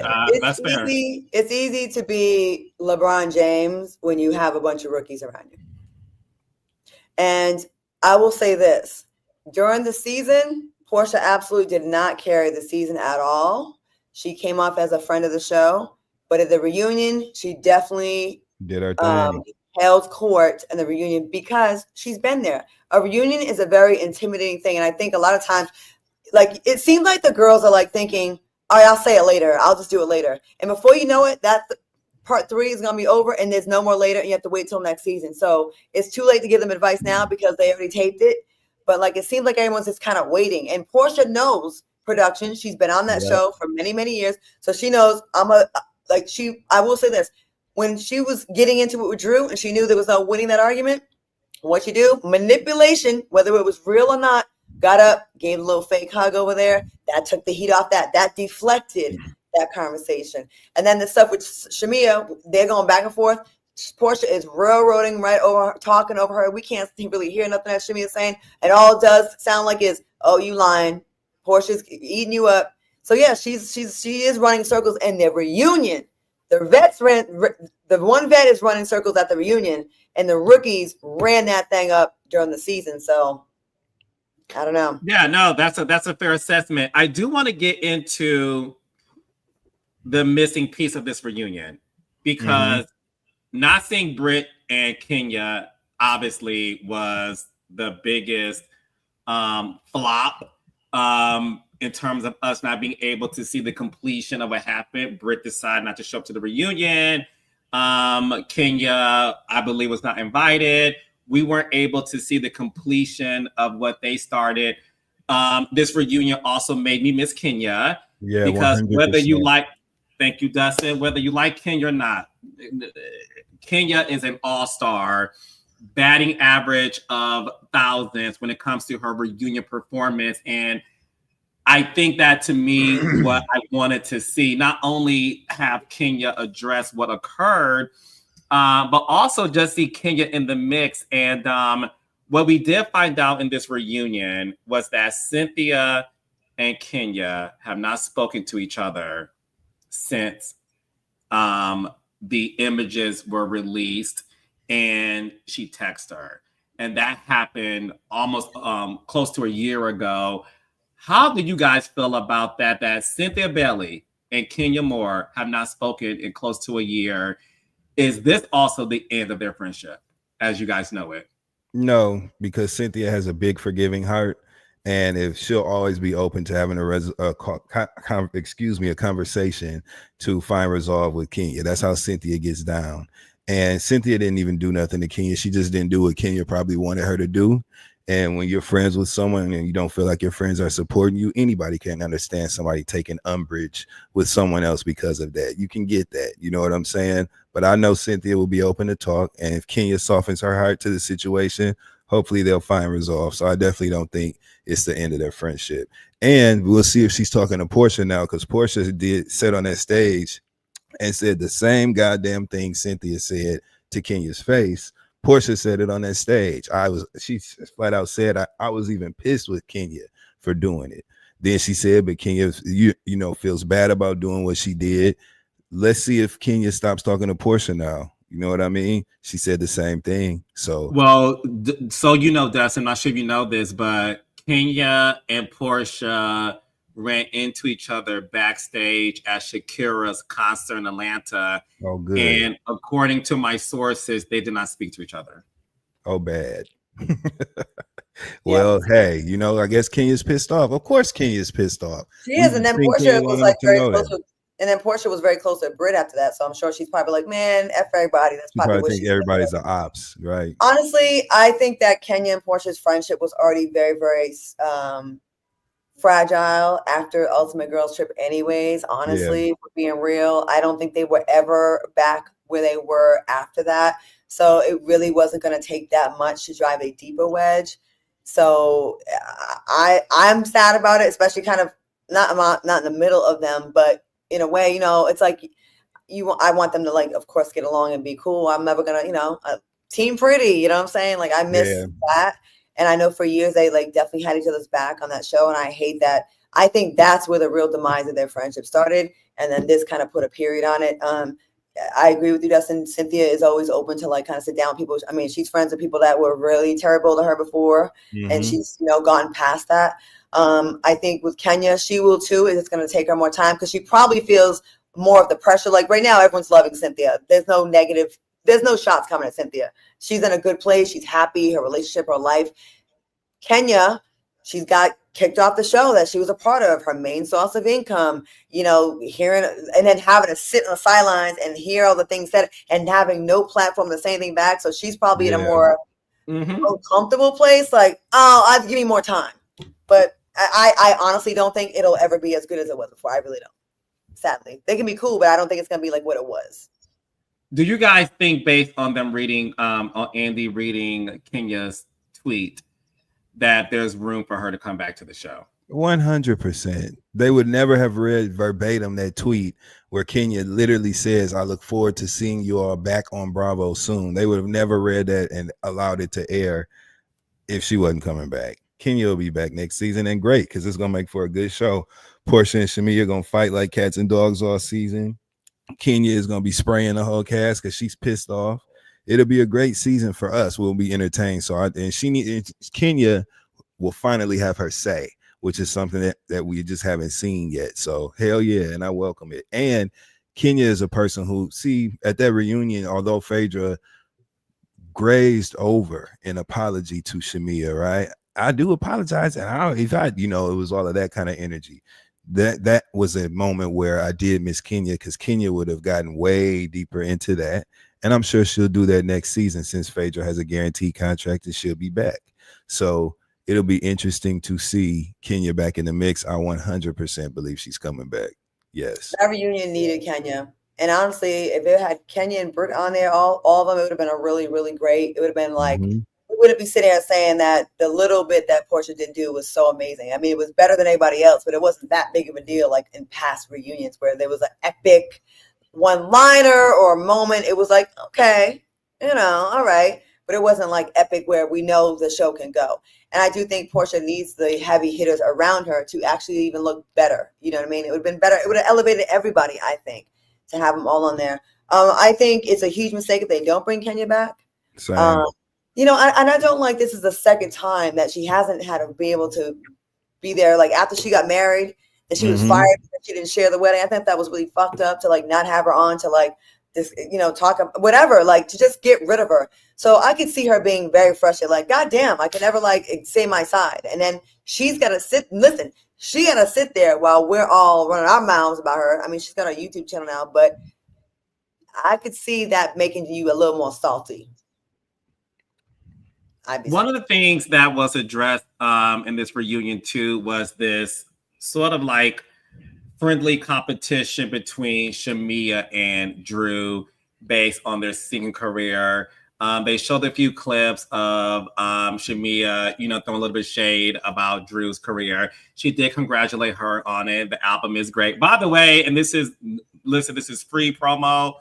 fair. It's easy to be LeBron James when you have a bunch of rookies around you. And I will say this. During the season, Porsha absolutely did not carry the season at all. She came off as a friend of the show. But at the reunion, she definitely did her thing. Held court in the reunion because she's been there. A reunion is a very intimidating thing. And I think a lot of times, like, it seems like the girls are like thinking, all right, I'll say it later. I'll just do it later. And before you know it, that part 3 is going to be over and there's no more later. And you have to wait till next season. So it's too late to give them advice now because they already taped it. But like, it seems like everyone's just kind of waiting. And Porsha knows production. She's been on that show for many, many years. So she knows I will say this. When she was getting into it with Drew and she knew there was no winning that argument, what you do, manipulation, whether it was real or not, got up, gave a little fake hug over there. That took the heat off that. That deflected that conversation. And then the stuff with Shamea, they're going back and forth. Porsha is railroading right over, talking over her. We can't really hear nothing that Shamea's saying. And all it does sound like is, oh, you lying. Porsha's eating you up. So yeah, she is running circles in their reunion. The one vet is running circles at the reunion, and the rookies ran that thing up during the season. So I don't know. Yeah, no, that's a fair assessment. I do want to get into the missing piece of this reunion because not seeing Britt and Kenya obviously was the biggest flop in terms of us not being able to see the completion of what happened. Britt decided not to show up to the reunion. Kenya, I believe, was not invited. We weren't able to see the completion of what they started. This reunion also made me miss Kenya. Yeah, because 100%. Whether you like, thank you, Dustin, whether you like Kenya or not, Kenya is an all-star, batting average of thousands when it comes to her reunion performance. And I think that, to me, what I wanted to see, not only have Kenya address what occurred, but also just see Kenya in the mix and What we did find out in this reunion was that Cynthia and Kenya have not spoken to each other since the images were released, and she texted her. And that happened almost close to a year ago. How do you guys feel about that? That Cynthia Bailey and Kenya Moore have not spoken in close to a year. Is this also the end of their friendship, as you guys know it? No, because Cynthia has a big forgiving heart, and if she'll always be open to having a conversation to find resolve with Kenya. That's how Cynthia gets down. And Cynthia didn't even do nothing to Kenya. She just didn't do what Kenya probably wanted her to do. And when you're friends with someone and you don't feel like your friends are supporting you, anybody can understand somebody taking umbrage with someone else because of that. You can get that. You know what I'm saying? But I know Cynthia will be open to talk. And if Kenya softens her heart to the situation, hopefully they'll find resolve. So I definitely don't think it's the end of their friendship. And we'll see if she's talking to Porsha now, because Porsha said on that stage and said the same goddamn thing Cynthia said to Kenya's face. Porsha said it on that stage. She flat out said I was even pissed with Kenya for doing it. Then she said, but Kenya, you know, feels bad about doing what she did. Let's see if Kenya stops talking to Porsha now. You know what I mean? She said the same thing. So, well, so you know, Dustin, I'm not sure if you know this, but Kenya and Porsha ran into each other backstage at Shakira's concert in Atlanta. Oh, good. And according to my sources, they did not speak to each other. Oh, bad. Well, hey, you know, I guess Kenya's pissed off. Of course, Kenya's pissed off. She is, and then Porsha was like very close to, and then Porsha was very close to Britt after that. So I'm sure she's probably like, man, F everybody. That's probably what think everybody's the ops, right? Honestly, I think that Kenya and Porsha's friendship was already very, very fragile after Ultimate Girls Trip anyways. Honestly, for being real, I don't think they were ever back where they were after that. So it really wasn't going to take that much to drive a deeper wedge. So I'm sad about it, especially kind of not in the middle of them, but in a way, you know, it's like I want them to, like, of course, get along and be cool. I'm never gonna, you know, team pretty, you know what I'm saying? Like, I miss that. And I know for years they like definitely had each other's back on that show. And I hate that. I think that's where the real demise of their friendship started. And then this kind of put a period on it. I agree with you, Dustin. Cynthia is always open to like kind of sit down with people. I mean, she's friends with people that were really terrible to her before, and she's, you know, gotten past that. I think with Kenya, she will too. It's going to take her more time because she probably feels more of the pressure. Like right now, everyone's loving Cynthia. There's no negative. There's no shots coming at Cynthia. She's in a good place. She's happy. Her relationship, her life. Kenya, she's got kicked off the show that she was a part of, her main source of income, you know, hearing and then having to sit on the sidelines and hear all the things said and having no platform to say anything back. So she's probably in a more uncomfortable place. Like, oh, I'd give me more time. But I honestly don't think it'll ever be as good as it was before. I really don't. Sadly, they can be cool, but I don't think it's going to be like what it was. Do you guys think, based on them reading, on Andy reading Kenya's tweet, that there's room for her to come back to the show? 100%. They would never have read verbatim that tweet where Kenya literally says, I look forward to seeing you all back on Bravo soon. They would have never read that and allowed it to air if she wasn't coming back. Kenya will be back next season, and great, because it's going to make for a good show. Porsha and Shamea are going to fight like cats and dogs all season. Kenya is going to be spraying the whole cast because she's pissed off. It'll be a great season for us. We'll be entertained. So Kenya will finally have her say, which is something that we just haven't seen yet. So hell yeah, and I welcome it. And Kenya is a person who, see, at that reunion, although Phaedra grazed over an apology to Shamea, right? I do apologize, and it was all of that kind of energy. That was a moment where I did miss Kenya, because Kenya would have gotten way deeper into that. And I'm sure she'll do that next season, since Phaedra has a guaranteed contract and she'll be back. So it'll be interesting to see Kenya back in the mix. I 100% believe she's coming back. Yes. That reunion needed Kenya. And honestly, if it had Kenya and Britt on there, all of them, it would have been a really, really great. It would have been like, we wouldn't be sitting here saying that the little bit that Porsha did do was so amazing. I mean, it was better than anybody else, but it wasn't that big of a deal like in past reunions where there was an epic one-liner or a moment. It was like, okay, you know, all right. but it wasn't like epic where we know the show can go. And I do think Porsha needs the heavy hitters around her to actually even look better. You know what I mean? It would have been better. It would have elevated everybody, I think, to have them all on there. I think it's a huge mistake if they don't bring Kenya back. You know, and I don't like this is the second time that she hasn't had to be able to be there. Like after she got married and she was fired because she didn't share the wedding. I think that was really fucked up to like not have her on to like this, you know, talk whatever, like to just get rid of her. So I could see her being very frustrated. Like, God damn, I can never like say my side. And then she's got to sit and listen. She got to sit there while we're all running our mouths about her. I mean, she's got a YouTube channel now, but I could see that making you a little more salty. One of the things that was addressed in this reunion too was this sort of like friendly competition between Shamea and Drew based on their singing career. They showed a few clips of Shamea, you know, throwing a little bit of shade about Drew's career. She did congratulate her on it. The album is great. By the way, and this is free promo.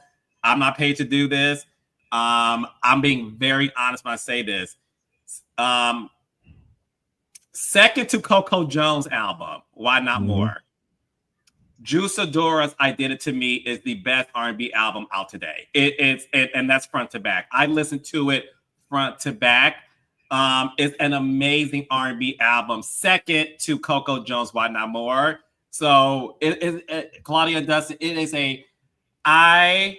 I'm not paid to do this. I'm being very honest when I say this. Second to Coco Jones' album, Why Not More? Drew Sidora's I Did It To Me is the best R&B album out today. And that's front to back. I listened to it front to back. It's an amazing R&B album. Second to Coco Jones' Why Not More? So Claudia Dustin, I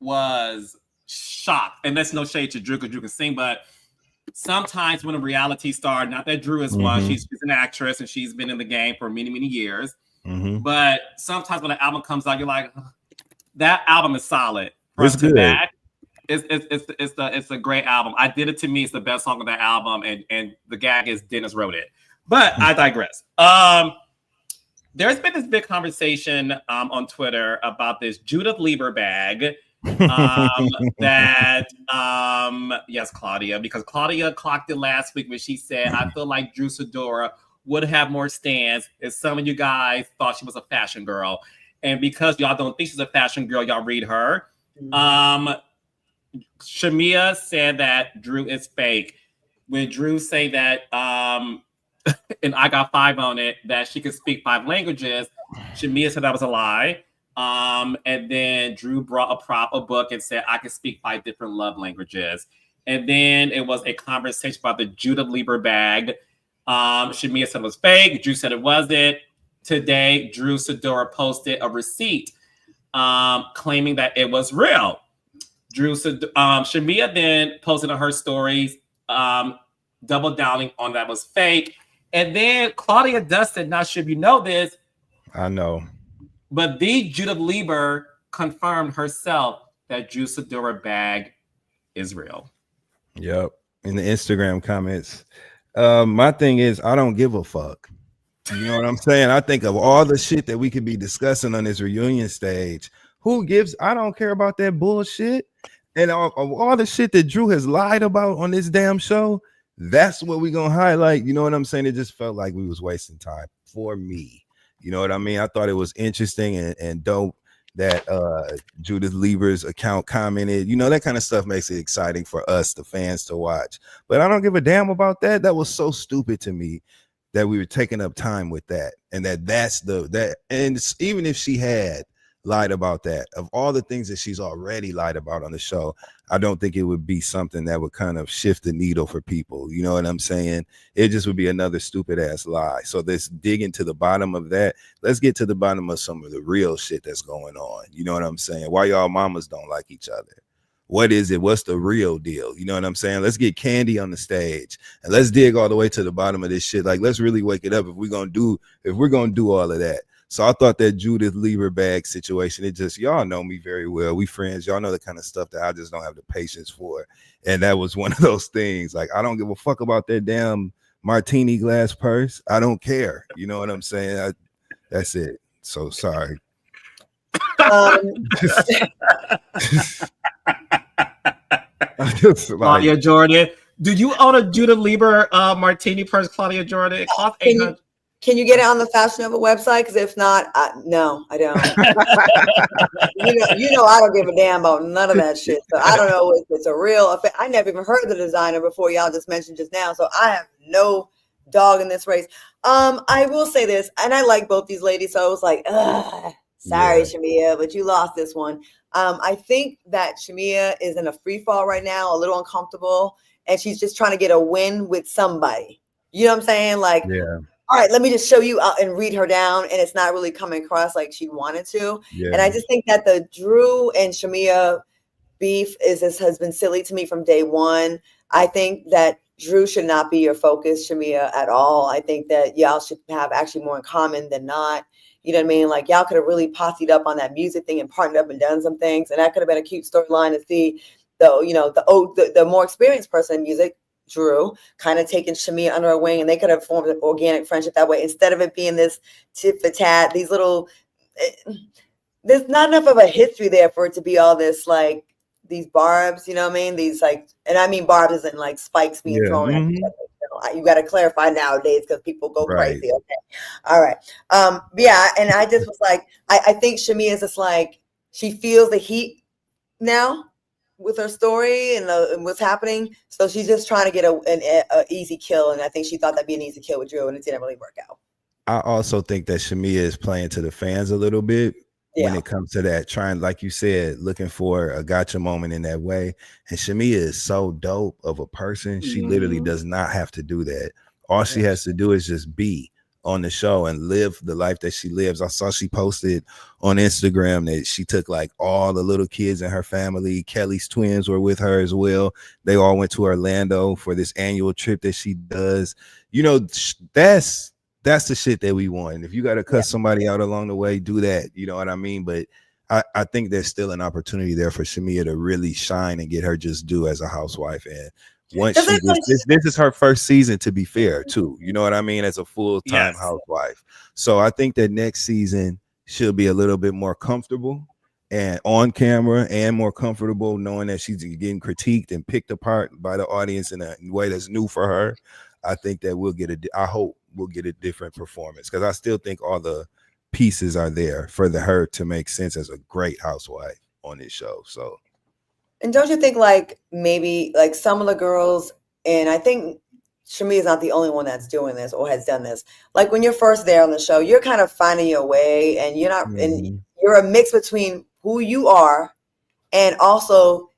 was shocked. And that's no shade to Drew because Drew can sing, but sometimes when a reality star, not that Drew is one, she's an actress and she's been in the game for many, many years. But sometimes when an album comes out, you're like, that album is solid. Front to back. It's a great album. I Did It To Me is the best song of that album, and the gag is Dennis wrote it. But I digress. There's been this big conversation on Twitter about this Judith Lieber bag. Yes, Claudia, because Claudia clocked it last week when she said, I feel like Drew Sidora would have more stands if some of you guys thought she was a fashion girl. And because y'all don't think she's a fashion girl, y'all read her. Shamea said that Drew is fake. When Drew say that, and I got 5 on it, that she could speak 5 languages, Shamea said that was a lie. And then Drew brought a book and said, I can speak 5 different love languages. And then it was a conversation about the Judith Lieber bag. Shamea said it was fake. Drew said it wasn't. Today, Drew Sidora posted a receipt claiming that it was real. Shamea then posted on her stories, double downing on that was fake. And then Claudia Dustin, not sure if you know this. I know. But the Judith Lieber confirmed herself that Drew Sidora bag is real. Yep. In the Instagram comments. My thing is, I don't give a fuck. You know what I'm saying? I think of all the shit that we could be discussing on this reunion stage. I don't care about that bullshit. And all the shit that Drew has lied about on this damn show, that's what we're going to highlight. You know what I'm saying? It just felt like we was wasting time for me. You know what I mean? I thought it was interesting and dope that Judith Lieber's account commented. You know, that kind of stuff makes it exciting for us, the fans, to watch. But I don't give a damn about that. That was so stupid to me that we were taking up time with that. And and even if she had lied about that, of all the things that she's already lied about on the show, I don't think it would be something that would kind of shift the needle for people. You know what I'm saying? It just would be another stupid ass lie. So let's dig into the bottom of that. Let's get to the bottom of some of the real shit that's going on. You know what I'm saying? Why y'all mamas don't like each other? What is it? What's the real deal? You know what I'm saying? Let's get Candy on the stage and let's dig all the way to the bottom of this shit. Like, let's really wake it up if we're gonna do all of that. So I thought that Judith Lieber bag situation, y'all know me very well. We friends, y'all know the kind of stuff that I just don't have the patience for. And that was one of those things. Like, I don't give a fuck about that damn martini glass purse. I don't care. You know what I'm saying? That's it. So sorry. Claudia Jordan. Do you own a Judith Lieber martini purse, Claudia Jordan? It costs $800. Can you get it on the Fashion Nova website? Because if not, no, I don't. you know, I don't give a damn about none of that shit. So I don't know if it's a real. I never even heard of the designer before y'all just mentioned just now. So I have no dog in this race. I will say this, and I like both these ladies. So I was like, sorry, Shamea, but you lost this one. I think that Shamea is in a free fall right now, a little uncomfortable, and she's just trying to get a win with somebody. You know what I'm saying? Like, all right, let me just show you out and read her down. And it's not really coming across like she wanted to. Yeah. And I just think that the Drew and Shamea beef has been silly to me from day one. I think that Drew should not be your focus, Shamea, at all. I think that y'all should have actually more in common than not. You know what I mean? Like, y'all could have really possed up on that music thing and partnered up and done some things. And that could have been a cute storyline to see, though, you know, the more experienced person in music, Drew, kind of taking Shamea under her wing, and they could have formed an organic friendship that way instead of it being this tit for tat. These little, there's not enough of a history there for it to be all this like these barbs. You know what I mean? These like, and I mean barbs isn't like spikes being thrown at each other. You got to clarify nowadays because people go crazy. Okay, all right. Yeah, and I just was like, I think Shamea is just like she feels the heat now with her story and what's happening. So she's just trying to get an easy kill. And I think she thought that'd be an easy kill with Drew, and it didn't really work out. I also think that Shamea is playing to the fans a little bit when it comes to that, trying, like you said, looking for a gotcha moment in that way. And Shamea is so dope of a person. She literally does not have to do that. All she has to do is just be on the show and live the life that she lives. I saw she posted on Instagram that she took like all the little kids in her family. Kelly's twins were with her as well. They all went to Orlando for this annual trip that she does. You know, that's the shit that we want. If you got to cut somebody out along the way, do that. You know what I mean? But I think there's still an opportunity there for Shamea to really shine and get her just due as a housewife. And once this is her first season, to be fair, too. You know what I mean? As a full-time housewife. So I think that next season she'll be a little bit more comfortable and on camera and more comfortable knowing that she's getting critiqued and picked apart by the audience in a way that's new for her. I think that I hope we'll get a different performance, because I still think all the pieces are there for her to make sense as a great housewife on this show. So. And don't you think like maybe like some of the girls, and I think Shamea is not the only one that's doing this or has done this. Like when you're first there on the show, you're kind of finding your way, and you're not, and you're a mix between who you are and also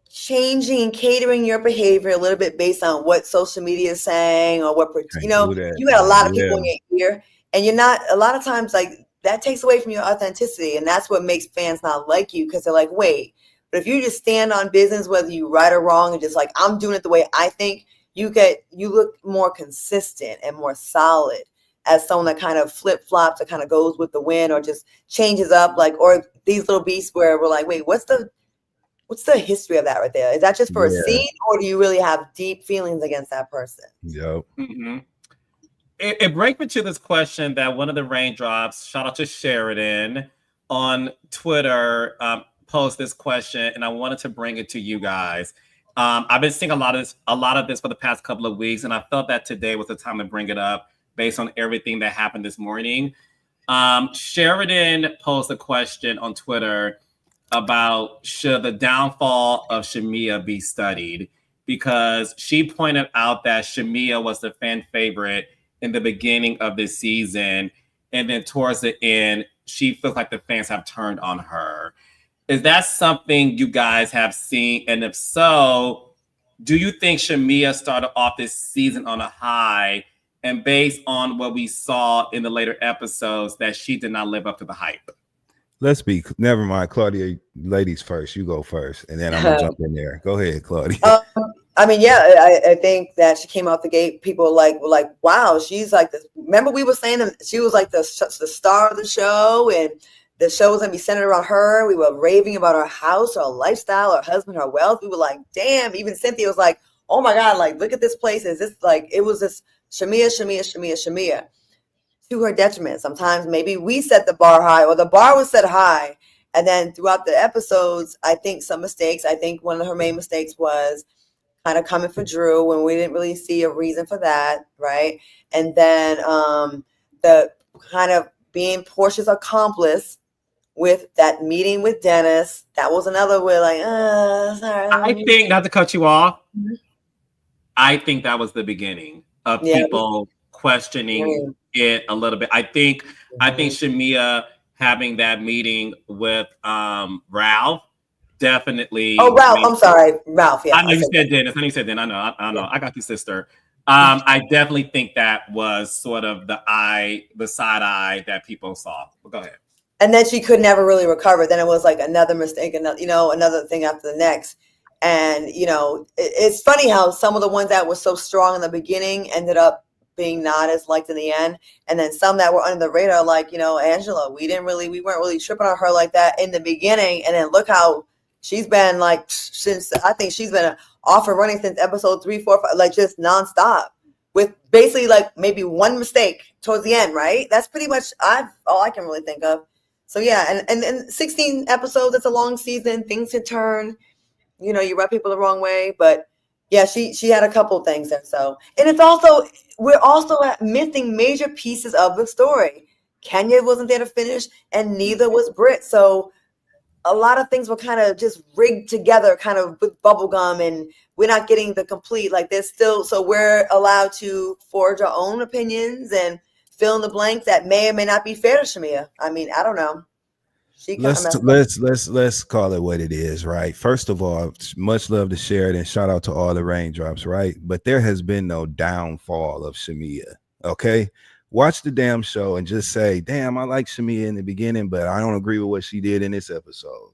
changing and catering your behavior a little bit based on what social media is saying or what, you know, you got a lot of people in your ear, and you're not, a lot of times like that takes away from your authenticity. And that's what makes fans not like you, because they're like, wait. But if you just stand on business, whether you right or wrong, and just like, I'm doing it the way I think, you look more consistent and more solid as someone that kind of flip-flops, that kind of goes with the wind or just changes up, like, or these little beasts where we're like, wait, what's the history of that right there? Is that just for a scene, or do you really have deep feelings against that person? Yep. It brings me to this question that one of the raindrops, shout out to Sheridan on Twitter, posed this question, and I wanted to bring it to you guys. I've been seeing a lot of this for the past couple of weeks, and I felt that today was the time to bring it up based on everything that happened this morning. Sheridan posed a question on Twitter about should the downfall of Shamea be studied, because she pointed out that Shamea was the fan favorite in the beginning of this season, and then towards the end, she feels like the fans have turned on her. Is that something you guys have seen? And if so, do you think Shamea started off this season on a high, and based on what we saw in the later episodes, that she did not live up to the hype? Never mind, Claudia, ladies first. You go first, and then I'm gonna jump in there. Go ahead, Claudia. I mean, yeah, I think that she came out the gate. People were like, wow, she's like this. Remember, we were saying that she was like the star of the show, and the show was gonna be centered around her. We were raving about her house, her lifestyle, her husband, her wealth. We were like, damn. Even Cynthia was like, oh my God, like, look at this place. Is this like, it was this Shamea to her detriment. Sometimes maybe we set the bar high, or the bar was set high. And then throughout the episodes, I think some mistakes. I think one of her main mistakes was kind of coming for Drew when we didn't really see a reason for that, right? And then the kind of being Porsha's accomplice with that meeting with Dennis. That was another way, like, sorry. I think, not to cut you off, I think that was the beginning of people questioning it a little bit. I think Shamea having that meeting with Ralph definitely. Oh, Ralph. I'm sorry, Ralph. Yeah, I know you said Dennis. I know you said Dennis. I know. I got you, sister. I definitely think that was sort of the side eye that people saw. Well, go ahead. And then she could never really recover. Then it was like another mistake, and another thing after the next. And it's funny how some of the ones that were so strong in the beginning ended up being not as liked in the end, and then some that were under the radar, like Angela. We weren't really tripping on her like that in the beginning, and then look how she's been like since. I think she's been off and running since episode 3, 4, 5, like just nonstop, with basically like maybe one mistake towards the end. Right? That's pretty much all I can really think of. So yeah, and 16 episodes. It's a long season. Things can turn. You rub people the wrong way, but yeah, she had a couple things there. So, and it's also we're also missing major pieces of the story. Kenya wasn't there to finish, and neither was Britt. So a lot of things were kind of just rigged together, kind of with bubblegum, and we're not getting the complete. Like there's still, so we're allowed to forge our own opinions and fill in the blanks that may or may not be fair to Shamea. I mean, I don't know. Let's call it what it is, right? First of all, much love to Sheridan, and shout out to all the raindrops, right? But there has been no downfall of Shamea. Okay, watch the damn show and just say, damn, I like Shamea in the beginning, but I don't agree with what she did in this episode.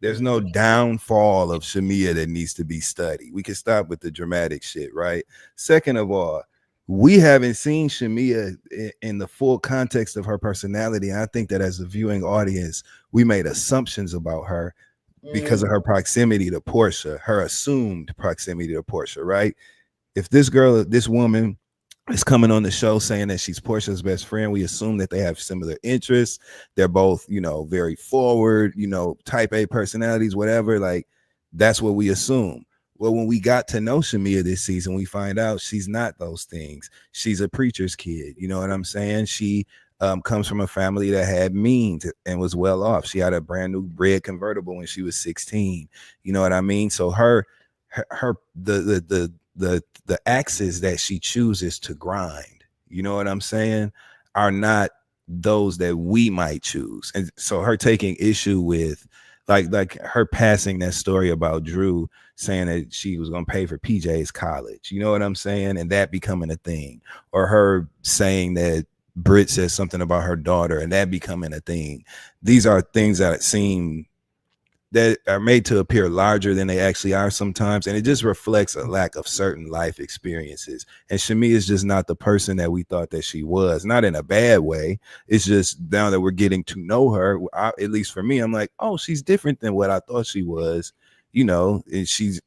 There's no downfall of Shamea that needs to be studied. We can stop with the dramatic shit, right? Second of all, we haven't seen Shamea in the full context of her personality. And I think that as a viewing audience, we made assumptions about her because of her proximity to Porsha, her assumed proximity to Porsha, right? If this woman is coming on the show saying that she's Porsha's best friend, we assume that they have similar interests. They're both, very forward, type A personalities, whatever. Like, that's what we assume. Well, when we got to know Shamea this season, we find out she's not those things. She's a preacher's kid. You know what I'm saying? She comes from a family that had means and was well off. She had a brand new red convertible when she was 16. You know what I mean? So the axes that she chooses to grind, you know what I'm saying, are not those that we might choose. And so her taking issue with like her passing that story about Drew saying that she was going to pay for PJ's college, you know what I'm saying, and that becoming a thing, or her saying that Britt says something about her daughter and that becoming a thing. These are things that seem that are made to appear larger than they actually are sometimes, and it just reflects a lack of certain life experiences. And Shamea is just not the person that we thought that she was, not in a bad way. It's just now that we're getting to know her, at least for me, I'm like, oh, she's different than what I thought she was, and she's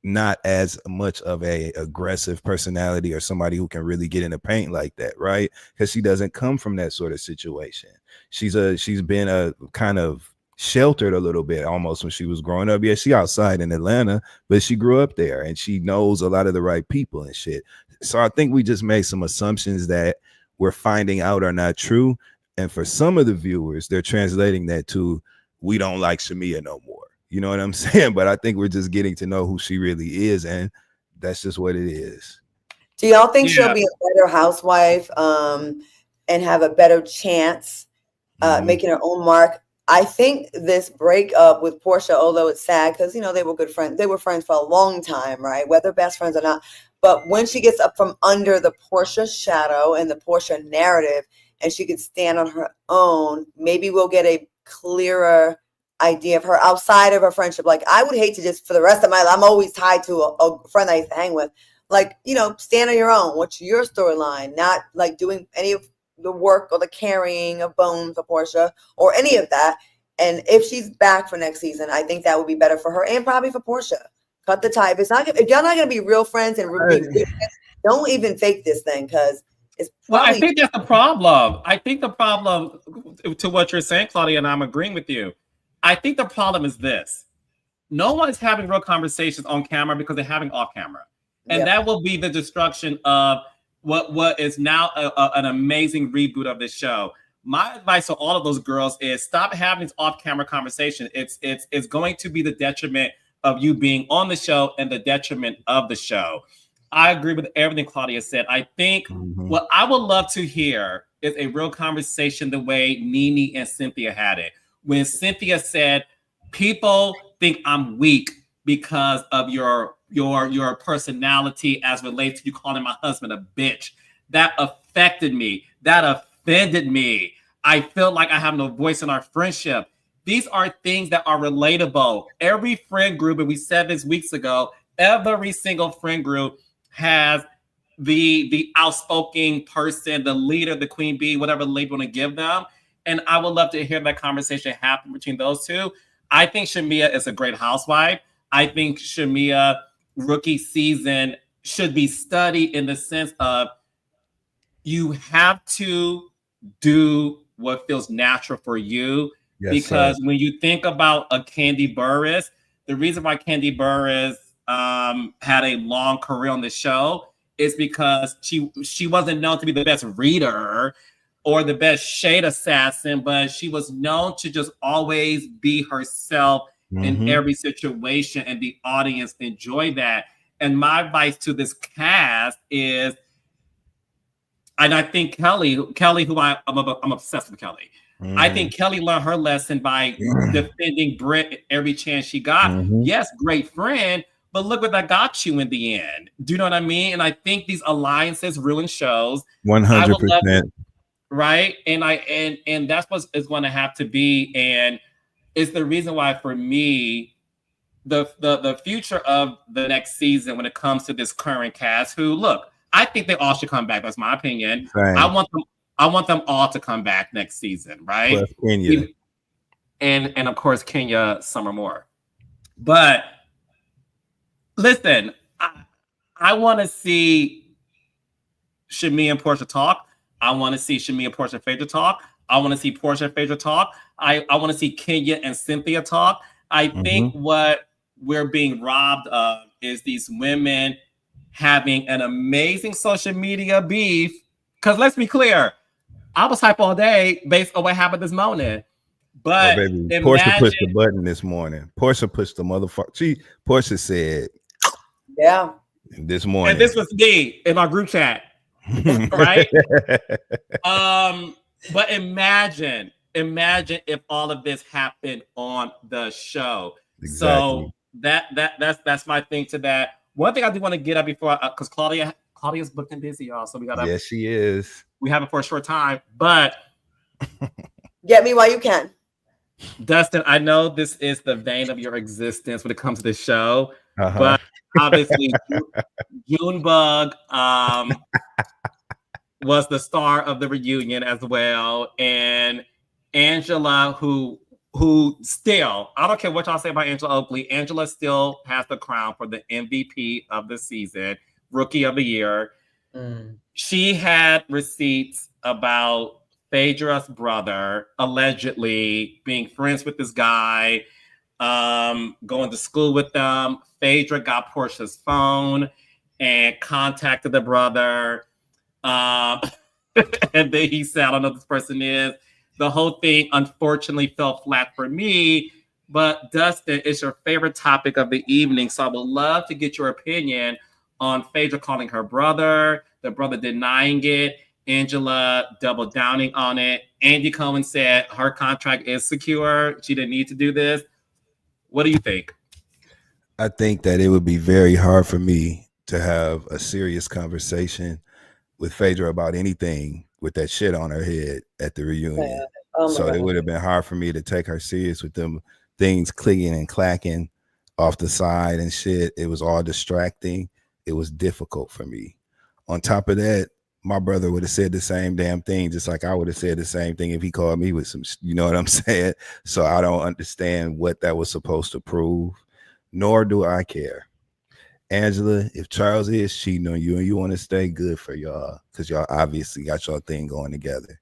not as much of a aggressive personality or somebody who can really get in the paint like that, right? Because she doesn't come from that sort of situation. She's been a kind of sheltered a little bit almost when she was growing up. Yeah, she outside in Atlanta, but she grew up there and she knows a lot of the right people and shit. So I think we just made some assumptions that we're finding out are not true. And for some of the viewers, they're translating that to, we don't like Shamea no more. You know what I'm saying? But I think we're just getting to know who she really is, and that's just what it is. Do y'all think she'll be a better housewife and have a better chance making her own mark? I think this breakup with Porsha, although it's sad because, they were good friends. They were friends for a long time, right? Whether best friends or not. But when she gets up from under the Porsha shadow and the Porsha narrative and she could stand on her own, maybe we'll get a clearer idea of her outside of her friendship. Like, I would hate to just for the rest of my life, I'm always tied to a friend I used to hang with. Like, stand on your own. What's your storyline? Not like doing any of the work or the carrying of bones for Porsha or any of that. And if she's back for next season, I think that would be better for her and probably for Porsha. Cut the tie. If y'all not going to be real friends and don't even fake this thing, because it's probably. Well, I think that's the problem. I think the problem to what you're saying, Claudia, and I'm agreeing with you. I think the problem is this. No one's having real conversations on camera because they're having off camera. And that will be the destruction of what is now an amazing reboot of this show. My advice to all of those girls is stop having this off-camera conversation. It's going to be the detriment of you being on the show and the detriment of the show. I agree with everything Claudia said. I think what I would love to hear is a real conversation the way Nene and Cynthia had it. When Cynthia said, people think I'm weak because of your personality as relates to you calling my husband a bitch. That affected me. That offended me. I feel like I have no voice in our friendship. These are things that are relatable. Every friend group, and we said this weeks ago, every single friend group has the outspoken person, the leader, the queen bee, whatever label you want to give them. And I would love to hear that conversation happen between those two. I think Shamea is a great housewife. I think Shamea rookie season should be studied in the sense of you have to do what feels natural for you. Yes, because when you think about a Kandi Burruss, the reason why Kandi Burruss had a long career on the show is because she wasn't known to be the best reader or the best shade assassin, but she was known to just always be herself in every situation, and the audience enjoyed that. And my advice to this cast is, and I think Kelly, who I'm obsessed with Kelly. I think Kelly learned her lesson by defending Britt every chance she got. Yes, great friend, but look what that got you in the end. Do you know what I mean? And I think these alliances ruin shows. 100%. Right? And that's what it's going to have to be. And it's the reason why, for me, the future of the next season when it comes to this current cast, who, look, I think they all should come back. That's my opinion. Right. I want them all to come back next season, right? Plus Kenya. And of course Kenya Summer Moore. But listen, I want to see Shamea and Porsha talk. I want to see Shamea, Porsha, Phaedra talk. I want to see Porsha and Phaedra talk. I want to see Kenya and Cynthia talk. I think what we're being robbed of is these women having an amazing social media beef. Because let's be clear, I was hype all day based on what happened this morning. But Porsha pushed the button this morning. Porsha pushed the motherfucker. Porsha said, "Yeah." This morning, and this was me in my group chat, right? But imagine if all of this happened on the show. Exactly. So that's my thing to that. One thing I do want to get at before, because Claudia's booked and busy, y'all. So we gotta. Yes, she is. We have it for a short time, but get me while you can. Dustin, I know this is the vein of your existence when it comes to this show, but obviously Junebug was the star of the reunion as well, and Angela, who still, I don't care what y'all say about Angela Oakley, Angela still has the crown for the MVP of the season, Rookie of the Year. She had receipts about Phaedra's brother allegedly being friends with this guy, going to school with them. Phaedra got Porsha's phone and contacted the brother. And then he said, I don't know who this person is. The whole thing, unfortunately, fell flat for me. But Dustin, it's your favorite topic of the evening. So I would love to get your opinion on Phaedra calling her brother, the brother denying it, Angela double downing on it. Andy Cohen said her contract is secure. She didn't need to do this. What do you think? I think that it would be very hard for me to have a serious conversation with Phaedra about anything with that shit on her head at the reunion. Yeah. So it would have been hard for me to take her serious with them things clicking and clacking off the side and shit. It was all distracting. It was difficult for me. On top of that, my brother would have said the same damn thing, just like I would have said the same thing if he called me with some, you know what I'm saying? So I don't understand what that was supposed to prove, nor do I care. Angela, if Charles is cheating on you and you want to stay, good for y'all, because y'all obviously got your thing going together.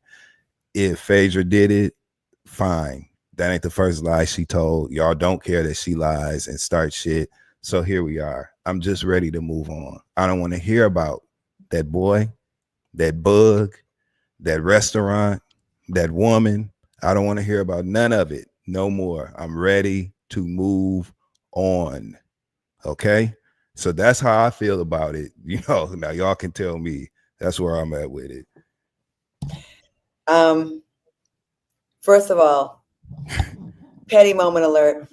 If Phaedra did it, fine. That ain't the first lie she told. Y'all don't care that she lies and starts shit. So here we are. I'm just ready to move on. I don't want to hear about that boy. that bug, that restaurant, that woman. I don't want to hear about none of it no more. I'm ready to move on. Okay. So that's how I feel about it. Now y'all can tell me. That's where I'm at with it. First of all, petty moment alert.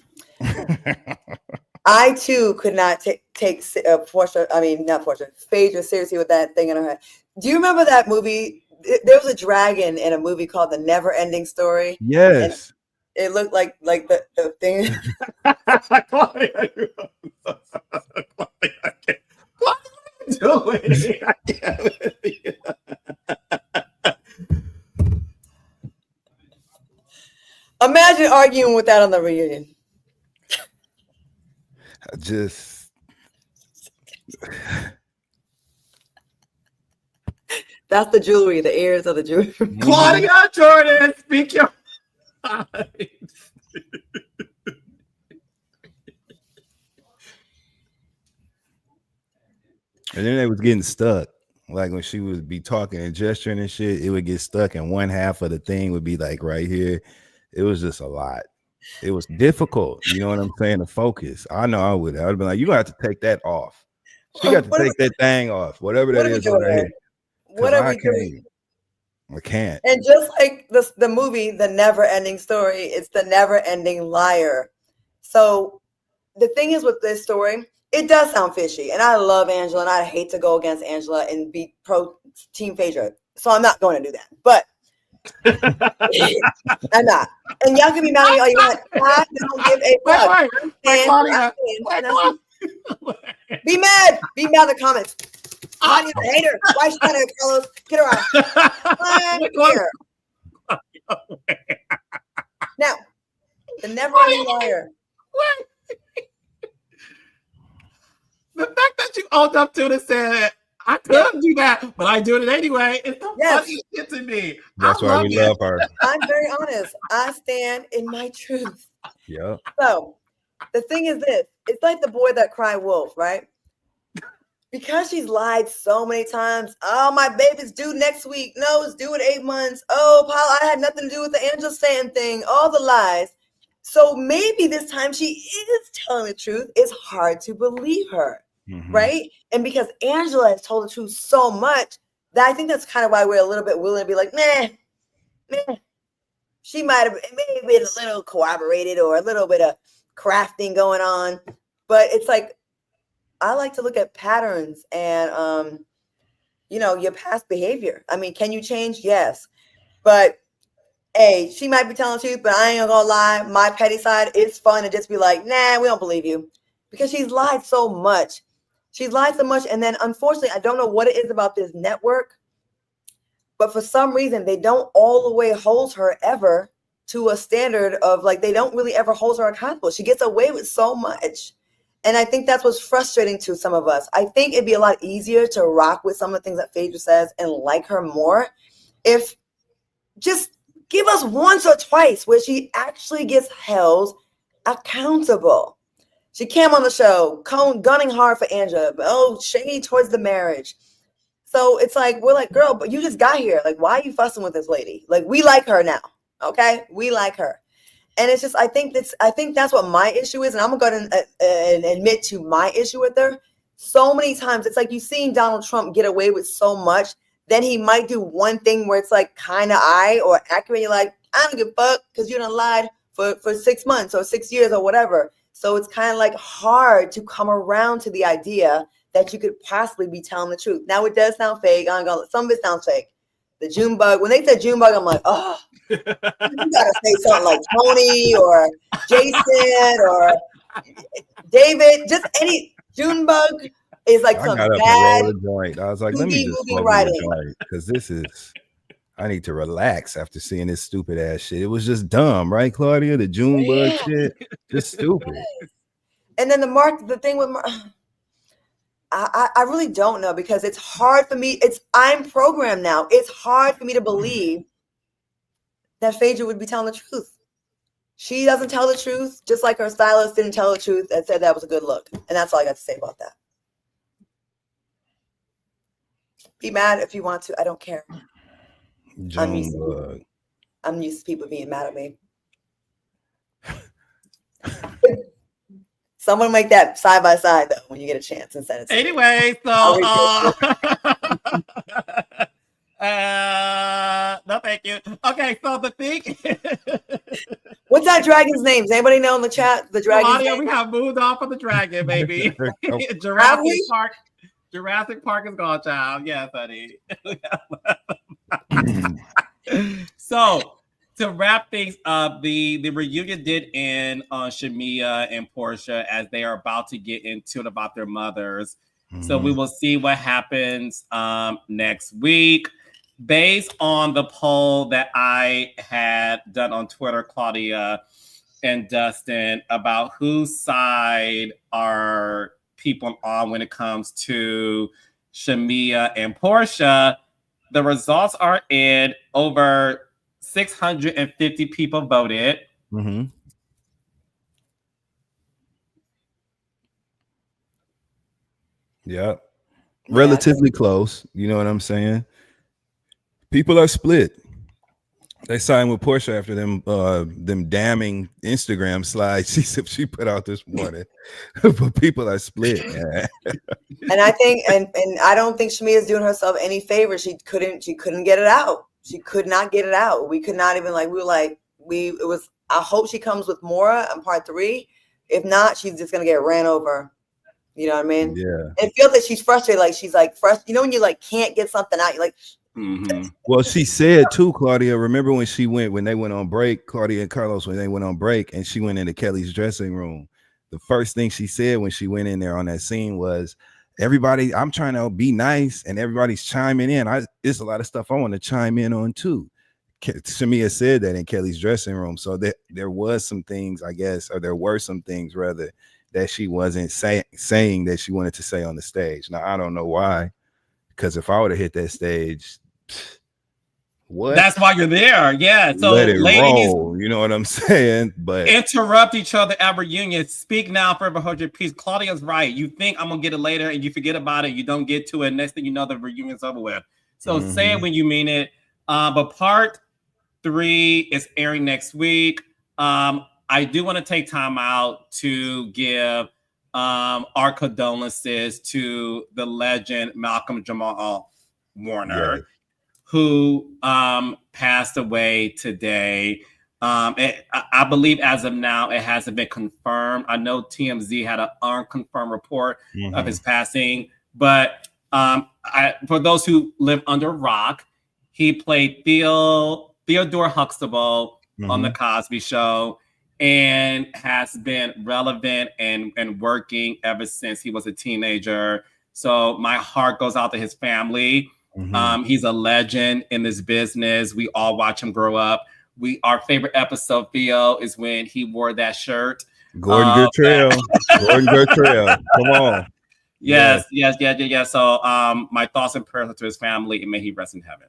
I too could not take Porsha. I mean, not Porsha. Phaedra seriously with that thing in her head. Do you remember that movie? There was a dragon in a movie called The Never Ending Story. Yes. And it looked like the thing. Claudia, what are you doing? Imagine arguing with that on the reunion. That's the jewelry, the ears of the jewelry. Claudia Jordan, speak your mind. And then they was getting stuck. Like when she would be talking and gesturing and shit, it would get stuck, and one half of the thing would be like right here. It was just a lot. It was difficult. You know what I'm saying? To focus. I know I would. I would have been like, you got to take that off. She got to take that thing off. Whatever that is on her head. What are we doing? I can't. And just like the movie, The Never Ending Story, it's the never ending liar. So the thing is with this story, it does sound fishy. And I love Angela, and I hate to go against Angela and be pro Team Phaedra. So I'm not going to do that. But I'm not. And y'all can be mad at me all you want. I don't give a fuck. Be mad. Be mad in the comments. Claudia's a hater. Why she trying to Carlos? Get her out. Now, the never ending liar. The fact that you owned up to it and said, I couldn't do that, but I do it anyway. It's the funniest shit to me. That's why we love her. I'm very honest. I stand in my truth. Yeah. So the thing is this, it's like the boy that cried wolf, right? Because she's lied so many times. Oh, my baby's due next week. No, it's due in 8 months. Oh, Paul, I had nothing to do with the Angela Stanton thing. All the lies. So maybe this time she is telling the truth. It's hard to believe her, right? And because Angela has told the truth so much, that I think that's kind of why we're a little bit willing to be like, nah. She might have maybe been a little corroborated or a little bit of crafting going on. But it's like, I like to look at patterns and, your past behavior. I mean, can you change? Yes. But, hey, she might be telling the truth, but I ain't gonna lie. My petty side, it's fun to just be like, nah, we don't believe you. Because she's lied so much. She's lied so much. And then, unfortunately, I don't know what it is about this network, but for some reason, they don't all the way hold her ever to a standard of, like, they don't really ever hold her accountable. She gets away with so much. And I think that's what's frustrating to some of us. I think it'd be a lot easier to rock with some of the things that Phaedra says and like her more if just give us once or twice where she actually gets held accountable. She came on the show, gunning hard for Angela, but shady towards the marriage. So it's like, we're like, girl, but you just got here. Like, why are you fussing with this lady? Like, we like her now. Okay? We like her. And it's just, I think that's what my issue is. And I'm going to go and admit to my issue with her. So many times, it's like you've seen Donald Trump get away with so much. Then he might do one thing where it's like kind of or accurate. You're like, I don't give a fuck because you done lied for 6 months or 6 years or whatever. So it's kind of like hard to come around to the idea that you could possibly be telling the truth. Now, it does sound fake. Some of it sounds fake. The June bug, when they said June bug, I'm like, oh. You gotta say something like Tony or Jason or David. Just any Junebug is like some bad joint. I was like, let me just smoke a joint because I need to relax after seeing this stupid ass shit. It was just dumb, right, Claudia? The Junebug shit, just stupid. And then the thing with I really don't know because it's hard for me. I'm programmed now. It's hard for me to believe that Phaedra would be telling the truth. She doesn't tell the truth, just like her stylist didn't tell the truth and said that was a good look. And that's all I got to say about that. Be mad if you want to. I don't care. I'm used to people being mad at me. Someone make that side by side though when you get a chance and send it to me. Anyway, so no, thank you. Okay, so the thing. What's that dragon's name? Does anybody know in the chat? The dragon's name? We have moved off of the dragon, baby. Jurassic Park is gone, child. Yes, honey. So to wrap things up, the reunion did end on Shamea and Porsha as they are about to get into it about their mothers. Mm-hmm. So we will see what happens next week. Based on the poll that I had done on Twitter, Claudia and Dustin, about whose side are people on when it comes to Shamea and Porsha, the results are in. Over 650 people voted. Mm-hmm. Yeah. Relatively close. You know what I'm saying? People are split. They signed with Porsha after them damning Instagram slides she put out this morning. But people are split. And I think and I don't think Shamea is doing herself any favor. She couldn't get it out. She could not get it out. We could not even I hope she comes with Mora on part 3. If not, she's just gonna get ran over. You know what I mean? Yeah. And feel that she's frustrated. Like she's like frustrated. You know when you can't get something out, you're like. Mm-hmm. Well, she said too, Claudia. Remember when they went on break, Claudia and Carlos, when they went on break, and she went into Kelly's dressing room. The first thing she said when she went in there on that scene was, "Everybody, I'm trying to be nice, and everybody's chiming in. It's a lot of stuff I want to chime in on too." Shamea said that in Kelly's dressing room. So there was some things, I guess, or there were some things rather that she wasn't saying that she wanted to say on the stage. Now I don't know why, because if I would have hit that stage. What? That's why you're there. Yeah. So let it roll. You know what I'm saying? But interrupt each other at reunion. Speak now, forever hold your peace. Claudia's right. You think I'm gonna get it later and you forget about it. You don't get to it. Next thing you know, the reunion's over with. So say it when you mean it. But part 3 is airing next week. I do want to take time out to give our condolences to the legend Malcolm Jamal Warner. Yes. Who passed away today. I believe as of now, it hasn't been confirmed. I know TMZ had an unconfirmed report of his passing, but for those who live under a rock, he played Theodore Huxtable on The Cosby Show and has been relevant and working ever since he was a teenager. So my heart goes out to his family. He's a legend in this business. We all watch him grow up. Our favorite episode, Theo, is when he wore that shirt. Gordon Gertrell. Gordon Gertrell. Come on. Yes. So my thoughts and prayers to his family, and may he rest in heaven.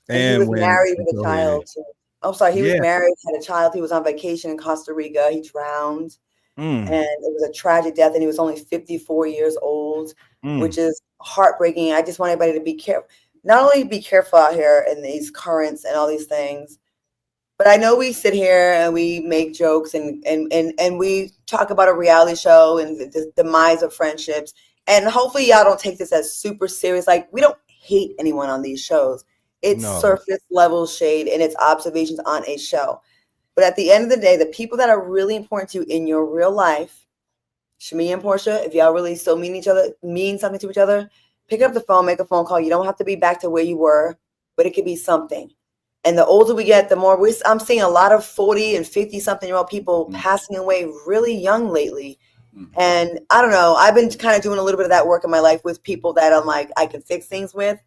And he was married with a child too. Oh, sorry. He was married, had a child. He was on vacation in Costa Rica. He drowned. And it was a tragic death. And he was only 54 years old, which is heartbreaking. I just want everybody to be careful. Not only be careful out here in these currents and all these things, but I know we sit here and we make jokes and we talk about a reality show and the demise of friendships. And hopefully y'all don't take this as super serious. Like, we don't hate anyone on these shows. It's surface level shade and it's observations on a show. But at the end of the day, the people that are really important to you in your real life, Shamea and Porsha, if y'all really still mean something to each other, pick up the phone, make a phone call. You don't have to be back to where you were, but it could be something. And the older we get, the more I'm seeing a lot of 40 and 50-something-year-old people passing away really young lately. And I don't know. I've been kind of doing a little bit of that work in my life with people that I'm like, I can fix things with.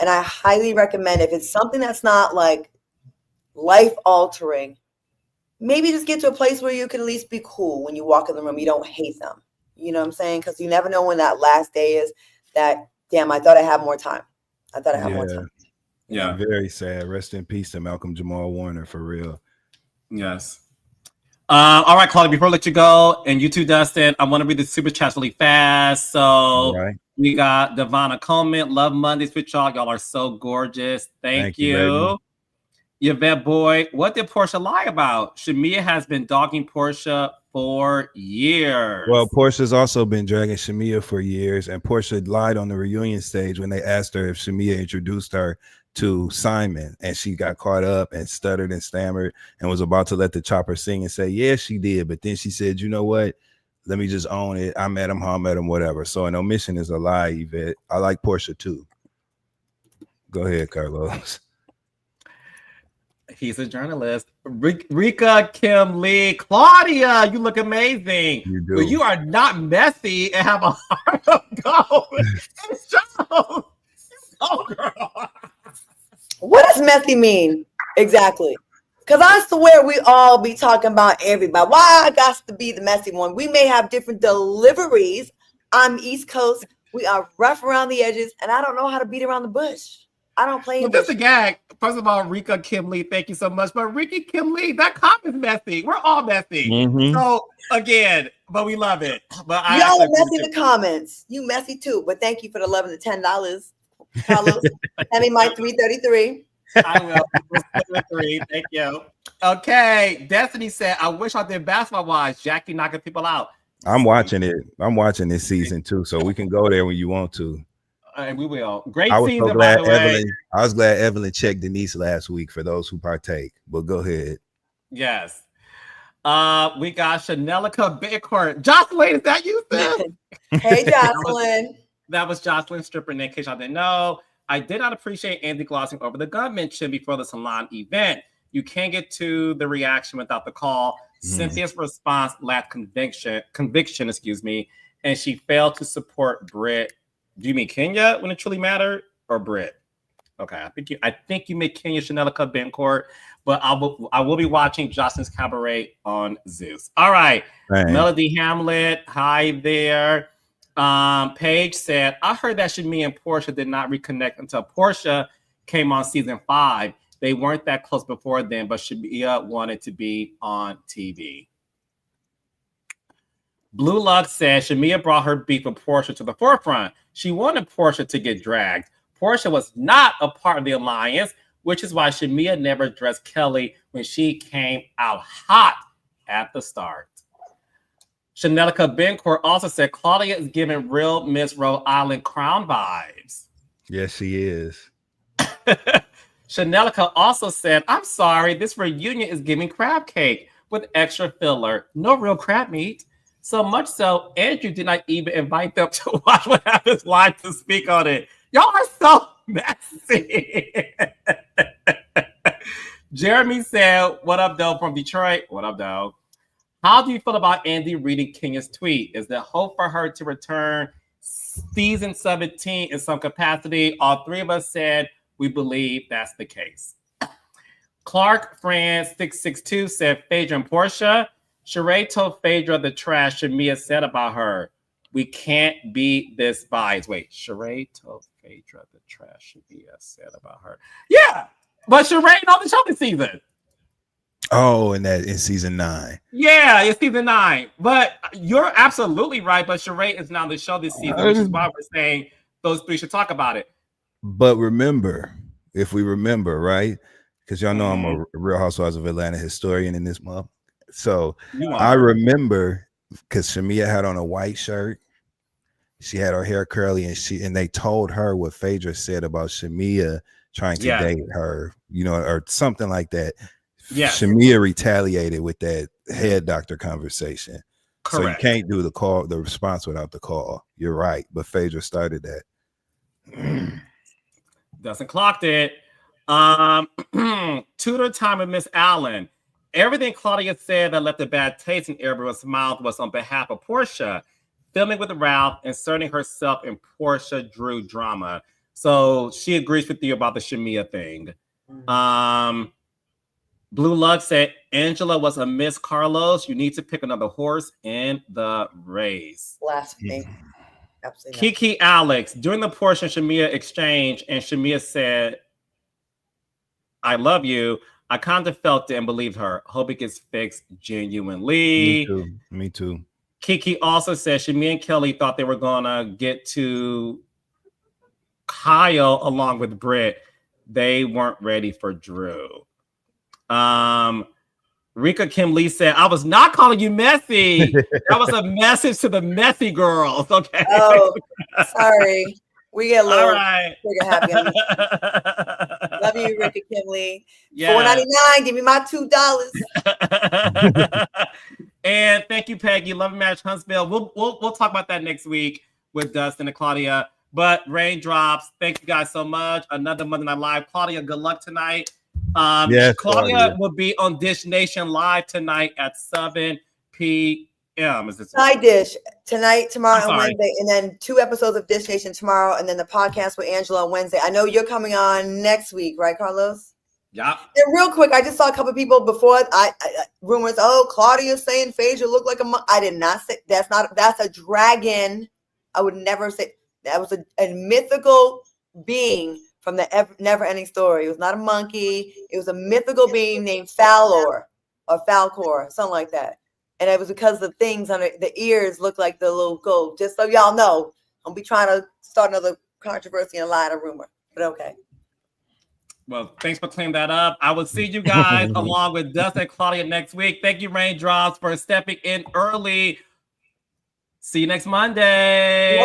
And I highly recommend, if it's something that's not like life altering, maybe just get to a place where you can at least be cool when you walk in the room. You don't hate them. You know what I'm saying? Because you never know when that last day is. That, damn, I thought I had more time. More time. Yeah. Very sad. Rest in peace to Malcolm Jamal Warner, for real. Yes. All right, Claudia, before I let you go, and you too, Dustin, I want to read the super chats really fast. So we got Devonna Coleman, love Mondays with y'all. Y'all are so gorgeous. Thank you. Yvette Boy, what did Porsha lie about? Shamea has been dogging Porsha for years. Well, Porsha's also been dragging Shamea for years, and Porsha lied on the reunion stage when they asked her if Shamea introduced her to Simon, and she got caught up and stuttered and stammered and was about to let the chopper sing and say, yeah, she did. But then she said, you know what? Let me just own it. I met him, how I met him, whatever. So an omission is a lie, Yvette. I like Porsha too. Go ahead, Carlos. He's a journalist. Rika Kim Lee. Claudia, you look amazing. You do. But you are not messy and have a heart of gold. Oh, girl. What does messy mean exactly? Because I swear we all be talking about everybody. Why I got to be the messy one? We may have different deliveries. I'm East Coast. We are rough around the edges, and I don't know how to beat around the bush. I don't play. Well, this is a gag. First of all, Rika Kim Lee, thank you so much. But Rika Kim Lee, that cop is messy. We're all messy. So again, but we love it. But y'all are messy in the comments. You messy too. But thank you for the $11 to $10. Carlos, send me my 333. I will. Thank you. Okay. Destiny said, I wish I did basketball wise. Jackie knocking people out. I'm watching it. I'm watching this season too. So we can go there when you want to. And we will. Great I was season, so glad by the way. I was glad Evelyn checked Denise last week for those who partake. But go ahead. Yes. We got Chanelica Bickcourt. Jocelyn, is that you, sis? Hey, Jocelyn. That was Jocelyn Stripper, in case y'all didn't know. I did not appreciate Andy glossing over the gun mention before the salon event. You can't get to the reaction without the call. Cynthia's response lacked conviction, and she failed to support Britt. Do you mean Kenya when it truly mattered, or Britt? Okay, I think you made Kenya Chanelica Bickcourt, but I will be watching Jocelyn's Cabaret on Zeus. All right, Melody Hamlet, hi there. Paige said, I heard that Shamea and Porsha did not reconnect until Porsha came on season 5. They weren't that close before then, but Shamea wanted to be on TV. Blue Luck said Shamea brought her beef with Porsha to the forefront. She wanted Porsha to get dragged. Porsha was not a part of the alliance, which is why Shamea never addressed Kelly when she came out hot at the start. Chanelica Bickcourt also said Claudia is giving real Miss Rhode Island Crown vibes. Yes, she is. Chanelica also said, I'm sorry, this reunion is giving crab cake with extra filler. No real crab meat. So much so, Andrew did not even invite them to watch What Happens Live to speak on it. Y'all are so messy. Jeremy said, what up, though, from Detroit? What up, though? How do you feel about Andy reading Kenya's tweet? Is there hope for her to return season 17 in some capacity? All three of us said we believe that's the case. Clark Fran 662 said Phaedra and Porsha. Sheree told Phaedra the trash Shamea said about her. We can't be this biased. Wait, Sheree told Phaedra the trash Shamea said about her. Yeah, but Sheree on the show this season. Oh, and that in season 9. Yeah, it's season 9. But you're absolutely right. But Sheree is now the show this season, which is why we're saying those three should talk about it. But remember, if we remember, right? Because y'all know I'm a Real Housewives of Atlanta historian in this month. So I remember because Shamea had on a white shirt. She had her hair curly, and they told her what Phaedra said about Shamea trying to date her, or something like that. Yeah, Shamea retaliated with that head doctor conversation. Correct. So you can't do the response without the call. You're right, but Phaedra started that. Doesn't clocked it. Tutor time with Miss Allen. Everything Claudia said that left a bad taste in everyone's mouth was on behalf of Porsha. Filming with Ralph, inserting herself in Porsha Drew drama. So she agrees with you about the Shamea thing. Blue Luck said, Angela was a Miss Carlos. You need to pick another horse in the race. Blasphemy. Absolutely. Kiki Alex, during the Porsha and Shamea exchange, and Shamea said, I love you. I kind of felt it and believed her. Hope it gets fixed genuinely. Me too. Me too. Kiki also said Shamea and Kelly thought they were gonna get to Kyle along with Britt. They weren't ready for Drew. Rika Kim Lee said, I was not calling you messy. That was a message to the messy girls. Okay. Oh, sorry. We get a little trigger happy. Love you, Rika Kim Lee. $4.99. Give me my $2. And thank you, Peggy. Love and Marriage Huntsville. We'll talk about that next week with Dustin and Claudia. But Raindrops, thank you guys so much. Another Monday Night Live. Claudia, good luck tonight. Yes, Claudia will be on Dish Nation Live tonight at 7 p.m. Is this Side Dish tonight, tomorrow, and Wednesday, and then 2 episodes of Dish Nation tomorrow, and then the podcast with Angela on Wednesday. I know you're coming on next week, right, Carlos? Yeah. And real quick, I just saw a couple of people before. Rumors. Oh, Claudia's saying Phaedra looked like a. I did not say that's not. That's a dragon. I would never say that was a mythical being from the never-ending story. It was not a monkey. It was a mythical being named Falor or Falcor, something like that. And it was because the things on the ears looked like the little gold. Just so y'all know, I'll be trying to start another controversy and lie to rumor. But okay. Well, thanks for cleaning that up. I will see you guys along with Dustin and Claudia next week. Thank you, Raindrops, for stepping in early. See you next Monday.